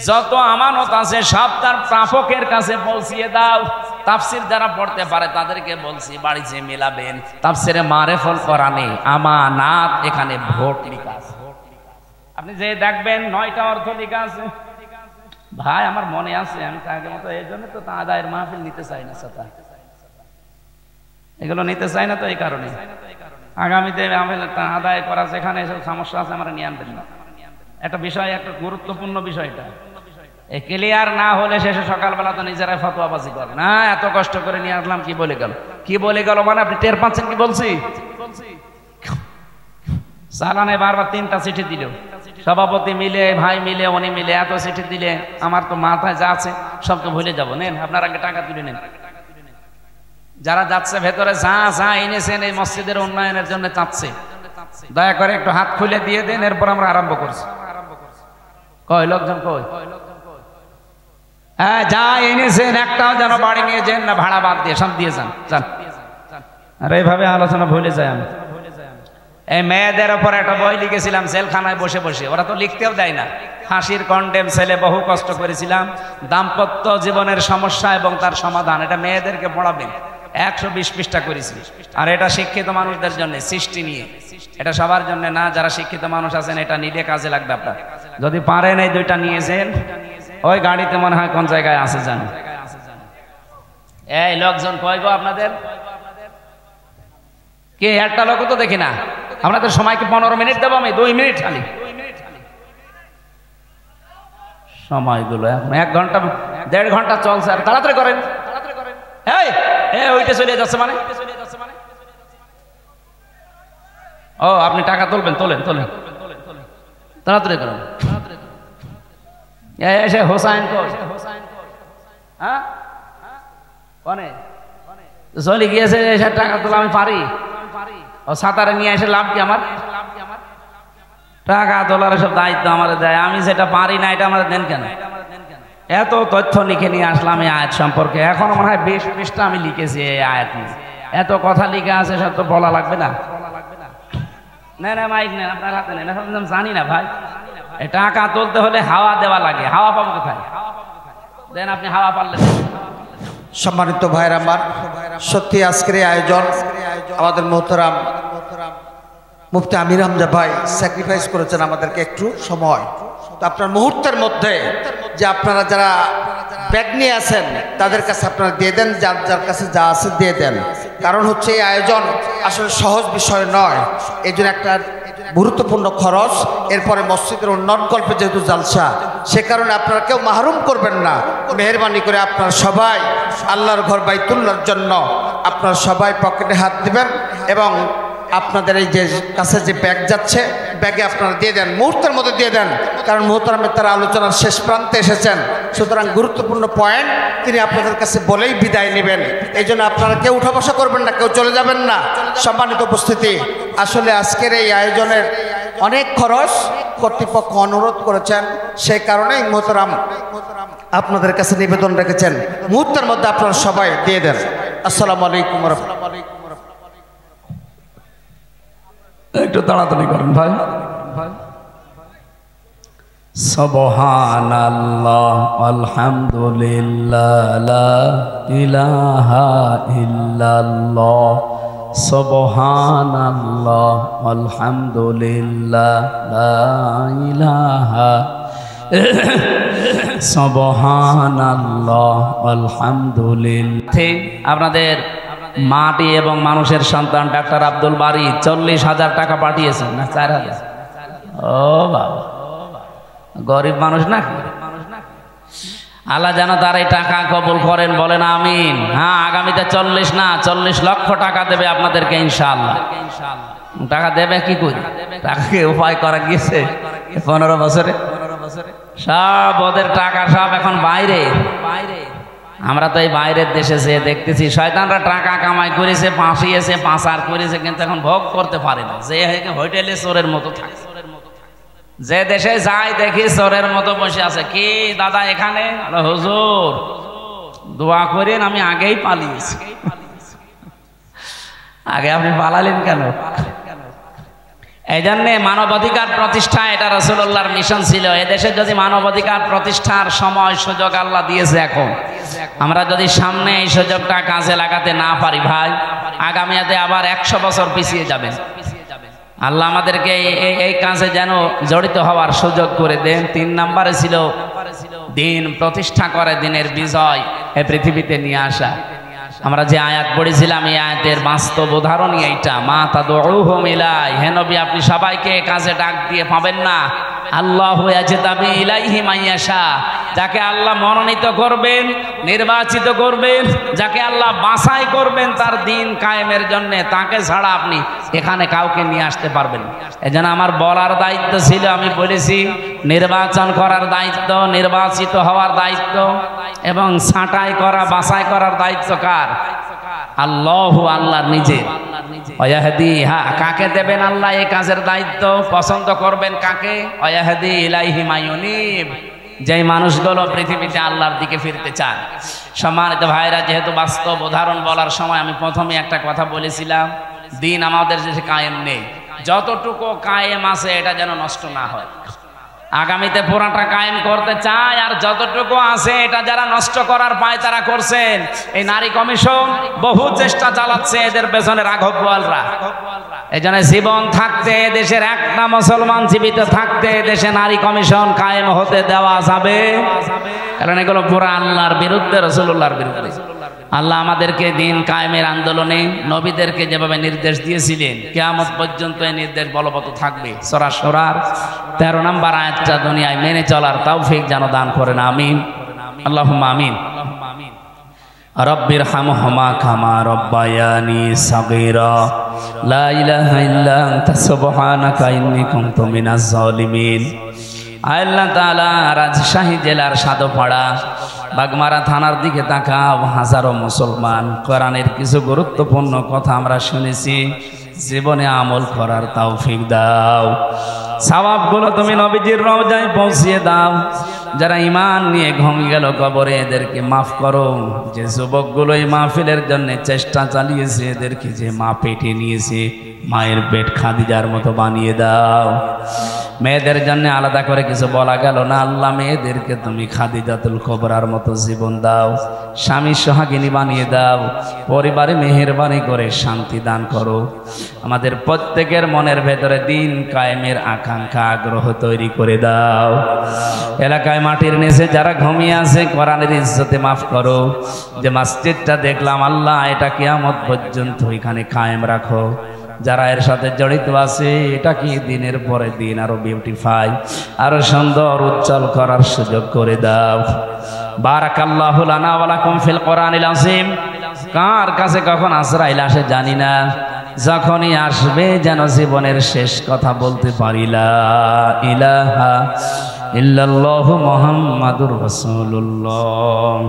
যত আমানত আছে সব তার প্রাপকের কাছে পৌঁছিয়ে দাও। তাফসির যারা পড়তে পারে তাদেরকে বলছি বাড়িতে মিলাবেন, তাফসিরে মারেফুল কোরআনে আমানাত এখানে ভোট লেখা আছে। আপনি যে দেখবেন 9টা অর্থ লেখা আছে। ভাই আমার মনে আছে, আমি তো আগের মতো এই জন্য তো আদায়ের মাহফিল নিতে চাই না, এগুলো নিতে চাই না, তো এই কারণে আগামীতে আদায় করা যেখানে এসব সমস্যা আছে আমরা নিয়ে আনবেন না। একটা বিষয়, একটা গুরুত্বপূর্ণ বিষয়টা এই ক্লিয়ার না হলে শেষে সকালবেলা তো নিজেরাই ফতোয়াবাজি করে না, এত কষ্ট করে নিয়ে আসলাম, কি বলে গেল, কি বলে গেল, মানে আপনি টের পাচ্ছেন কি বলছি? চালানে বারবার 3টা চিঠি দিল, সভাপতি মিলে, ভাই মিলে, উনি মিলে এত চিঠি দিলে আমার তো মাথায় যা আছে সবকে ভুলে যাবো। নেন আপনার আগে টাকা তুলে নেন। যারা যাচ্ছে ভেতরে যা যা এনেছেন এই মসজিদের উন্নয়নের জন্য চাচ্ছে, দয়া করে একটু হাত খুলে দিয়ে দেন, এরপর আমরা আরম্ভ করছি। কই লোকজন কই? হ্যাঁ, যা এনেছেন একটাও যেন বাড়ি নিয়ে যান না, ভাড়া বাদ দিয়ে সব দিয়ে যান। আর এইভাবে আলোচনা ভুলে যায়। আমি এই মেয়েদের ওপর একটা বই লিখেছিলাম জেলখানায় বসে বসে, ওরা তো লিখতেও দেয় না। ফাঁসির কন্ডেম ছেলে, বহু কষ্ট করেছিলাম। দাম্পত্য জীবনের সমস্যা এবং তার সমাধান, এটা মেয়েদেরকে পড়াবেন। 120 পৃষ্ঠা করেছি। আর এটা শিক্ষিত মানুষদের জন্য, সৃষ্টি নিয়ে, এটা সবার জন্য না। যারা শিক্ষিত মানুষ আছেন এটা নিলে কাজে লাগবে আপনার। যদি পারেন এই দুইটা নিয়েছেন, ওই গাড়িতে মনে হয় কোন জায়গায় আছে জানেন। এই লোকজন কয় গো আপনাদের? কে একটা লোক তো দেখি না। আপনাদের সময়কে 15 মিনিট দেবো আমি, 2 মিনিট খালি সময়গুলো। এখন 1 ঘন্টা 1.5 ঘন্টা চলছে, আর তাড়াতাড়ি করেন। এই ওইটা চলে যাচ্ছে মানে? ও আপনি টাকা তুলবেন, তোলেন তাড়াতাড়ি করেন। এসে হোসাইন কই? হ্যাঁ কনে চলে গিয়েছে, এসে টাকা তোলা আমি পারি? ও সাঁতারে নিয়ে এসে লাভ কি আমার? টাকা তোলার সব দায়িত্ব আমার দেয়, আমি যেটা পারি না এটা আমার দেন কেন? এত তথ্য লিখে নিয়ে আসলাম এই আয়াত সম্পর্কে, এখন মনে হয় 20 পৃষ্ঠা আমি লিখেছি এই আয়াত নিয়ে। এত কথা লিখে আছে, সব তো বলা লাগবে না? না মাইক নেন, আপনার হাতে নেন। জানি না ভাই, টাকা তুলতে হলে হাওয়া দেওয়া লাগে। হাওয়া পাবো কোথায়? দেন আপনি হাওয়া পারলেন। সম্মানিত ভাইয়ের আমার, সত্যি আজকের এই আয়োজন আমাদের মোহতারাম মুফতি আমির হামজা ভাই স্যাক্রিফাইস করেছেন আমাদেরকে একটু সময়। তো আপনার মুহূর্তের মধ্যে যে আপনারা যারা ব্যাগ নিয়ে আছেন তাদের কাছে আপনারা দিয়ে দেন, যার যার কাছে যা আছে দিয়ে দেন। কারণ হচ্ছে এই আয়োজন আসলে সহজ বিষয় নয়, এই জন্য একটা গুরুত্বপূর্ণ খরচ। এরপরে মসজিদের উন্নয়ন কল্পে যেহেতু জালসা, সে কারণে আপনারা কেউ মাহরুম করবেন না। মেহরবানি করে আপনারা সবাই আল্লাহর ঘর বাইতুল্লাহর জন্য আপনারা সবাই পকেটে হাত দিবেন এবং আপনাদের এই যে কাছে যে ব্যাগ যাচ্ছে, ব্যাগে আপনারা দিয়ে দেন, মুহূর্তের মধ্যে দিয়ে দেন। কারণ মোহতারামের তারা আলোচনার শেষ প্রান্তে এসেছেন, সুতরাং গুরুত্বপূর্ণ পয়েন্ট তিনি আপনাদের কাছে বলেই বিদায় নেবেন। এই জন্য আপনারা কেউ উঠা বসা করবেন না, কেউ চলে যাবেন না। সম্মানিত উপস্থিতি, আসলে আজকের এই আয়োজনের অনেক খরচ কর্তৃপক্ষ অনুরোধ করেছেন, সেই কারণেই মোহতারাম আপনাদের কাছে নিবেদন রেখেছেন, মুহূর্তের মধ্যে আপনারা সবাই দিয়ে দেন। আসসালামু আলাইকুম ওয়া রাহমাতুল্লাহ। একটু তাড়াতাড়ি করেন ভাই। সুবহানাল্লাহ আলহামদুলিল্লাহ লা ইলাহা ইল্লাল্লাহ, সুবহানাল্লাহ আলহামদুলিল্লাহ লা ইলাহা সুবহানাল্লাহ আলহামদুলিল্লাহ। আপনাদের মাটি এবং মানুষের সন্তান ডাক্তার আব্দুল বারী 40,000 টাকা পাঠিয়েছেন না 4,000? ও বাবা, গরিব মানুষ না? আল্লাহ যেন তার এই টাকা কবুল করেন, বলেন আমিন। হ্যাঁ, আগামীতে 40 না 40 লক্ষ টাকা দেবে আপনাদেরকে ইনশাআল্লাহ। টাকা দেবে কি করে? টাকাকে উপায় করা গিয়েছে 15 বছরে। সব ওদের টাকা সব এখন বাইরে। আমরা তো এই বাইরের দেশে যেয়ে দেখতেছি শয়তানরা টাকা কামাই করেছে, পাঁচিয়েছে, পাচার করেছে, কিন্তু এখন ভোগ করতে পারে না। যে হোটেলে চোরের মতো থাকে, যে দেশে যাই দেখি চোরের মতো বসে আছে। কি দাদা এখানে? হুজুর দোয়া করেন, আমি আগেই পালিয়েছি। আগে আপনি পালালেন কেন? এই জন্যে মানবাধিকার প্রতিষ্ঠা, এটা রাসূলুল্লাহর মিশন ছিল। এদেশে যদি মানবাধিকার প্রতিষ্ঠার সময় সুযোগ আল্লাহ দিয়েছে, এখন আমরা যদি সামনে এই সুযোগটা কাজে লাগাতে না পারি ভাই, আগামীতে আবার 100 বছর পিছিয়ে যাবেন। আল্লাহ আমাদেরকে এই কাজে যেন জড়িত হওয়ার সুযোগ করে দেন। 3 নম্বরে ছিল দিন প্রতিষ্ঠা করে, দিনের বিজয় এই পৃথিবীতে নিয়ে আসা। আমরা যে আয়াত পড়েছিলাম, এই আয়াতের বাস্তব উদাহরণই এইটা। মা তাদউহুম ইলাই, হে নবী আপনি সবাইকে কাজে ডাক দিয়ে পাবেন না। আল্লাহু ইয়াজতাবি ইলাইহি মাইয়াশা, যাকে আল্লাহ মনোনীত করবেন, নির্বাচিত করবেন, যাকে আল্লাহ বাছাই করবেন তার দিন কায়েমের জন্য, তাকে ছাড়া আপনি এখানে কাউকে নিয়ে আসতে পারবেন। এজন্য আমার বলার দায়িত্ব ছিল, আমি বলেছি নির্বাচন করার দায়িত্ব, নির্বাচিত হওয়ার দায়িত্ব এবং ছাঁটাই করা, বাছাই করার দায়িত্ব কার? আল্লাহু, আল্লাহর নিজে। ওয়াহদি, হ্যাঁ, কাকে দেবেন আল্লাহ এই কাজের দায়িত্ব? পছন্দ করবেন কাকে? ওয়াহদি ইলাইহি মাইয়ুনিব, যেই মানুষগুলো পৃথিবীতে আল্লাহর দিকে ফিরতে চান। সম্মানিত ভাইরা, যেহেতু বাস্তব উদাহরণ বলার সময় আমি প্রথমে একটা কথা বলেছিলাম, দিন আমাদের দেশে কায়েম নেই। যতটুকু কায়েম আছে এটা যেন নষ্ট না হয়। আগামীতে পুরাটা কায়েম করতে চায়, আর যতটুকু আছে এটা যারা নষ্ট করার পায় তারা করছেন। এই নারী কমিশন বহু চেষ্টা চালাচ্ছে, এদের পেছনে রাঘব বোয়ালরা। এই জন্য জীবন থাকতে দেশের একটা মুসলমান জীবিত থাকতে দেশে নারী কমিশন কায়েম হতে দেওয়া যাবে, কারণ এগুলো পুরো আল্লাহর বিরুদ্ধে, রাসূলুল্লাহর বিরুদ্ধে। আল্লাহ আমাদেরকে দিন কায়েমের আন্দোলনে নবীদেরকে যেভাবে নির্দেশ দিয়েছিলেন কিয়ামত পর্যন্ত এই নির্দেশ বলবৎ থাকবে। সূরা শুরার 13 নম্বর আয়াতটা দুনিয়ায় মেনে চলার তৌফিক যেন দান করেন, আমিন, আল্লাহুম্মা আমিন। রব্বির হামহুমা কামা রব্বায়ানি সাগীরা লা ইলাহা ইল্লা আনতা সুবহানাকা ইন্নী কুনতু মিনাজ জালিমিন। আল্লাহ তাআলা রাজশাহী জেলার সাদপাড়া বাগমারা থানার দিকে তাকাও, হাজারো মুসলমান কোরআনের কিছু গুরুত্বপূর্ণ কথা আমরা শুনেছি, জীবনে আমল করার তৌফিক দাও। সওয়াবগুলো তুমি নবীজির রওজায় পৌঁছিয়ে দাও। যারা ঈমান নিয়ে ঘুমিয়ে গেল কবরে এদেরকে মাফ করো। যে যুবকগুলো এই মাহফিলের জন্য চেষ্টা চালিয়েছে এদেরকে যে মা পেটে নিয়েছে মায়ের পেট খাদিজার মতো বানিয়ে দাও। মেয়েদের জন্য আলাদা করে কিছু বলা গেল না, আল্লাহ মেয়েদেরকে তুমি খাদিজাতুল কুবরার মতো জীবন দাও, স্বামী সোহাগিনী বানিয়ে দাও, পরিবারে মেহেরবানি করে শান্তি দান করো। আমাদের প্রত্যেকের মনের ভেতরে দিন কায়েমের আকাঙ্ক্ষা আগ্রহ তৈরি করে দাও। এলাকায় মাটির নিচে যারা ঘুমিয়ে আছে কোরআনের ইজ্জতে মাফ করো। যে মসজিদটা দেখলাম আল্লাহ এটা কিয়ামত পর্যন্ত এখানে কায়েম রাখো। যারা এর সাথে জড়িত আছে এটা কি দিনের পরে দিন আরো বিউটিফাই, আরো সুন্দর উজ্জ্বল করার সুযোগ করে দাও। বারাকাল্লাহু লানা ওয়া লাকুম ফিল কোরআনিল আযীম। কার কাছে কখন আজরাইল আসে জানি না, যখনই আসবে যেন জীবনের শেষ কথা বলতে পারি লা ইলাহা ইল্লাল্লাহু মুহাম্মাদুর রাসূলুল্লাহ।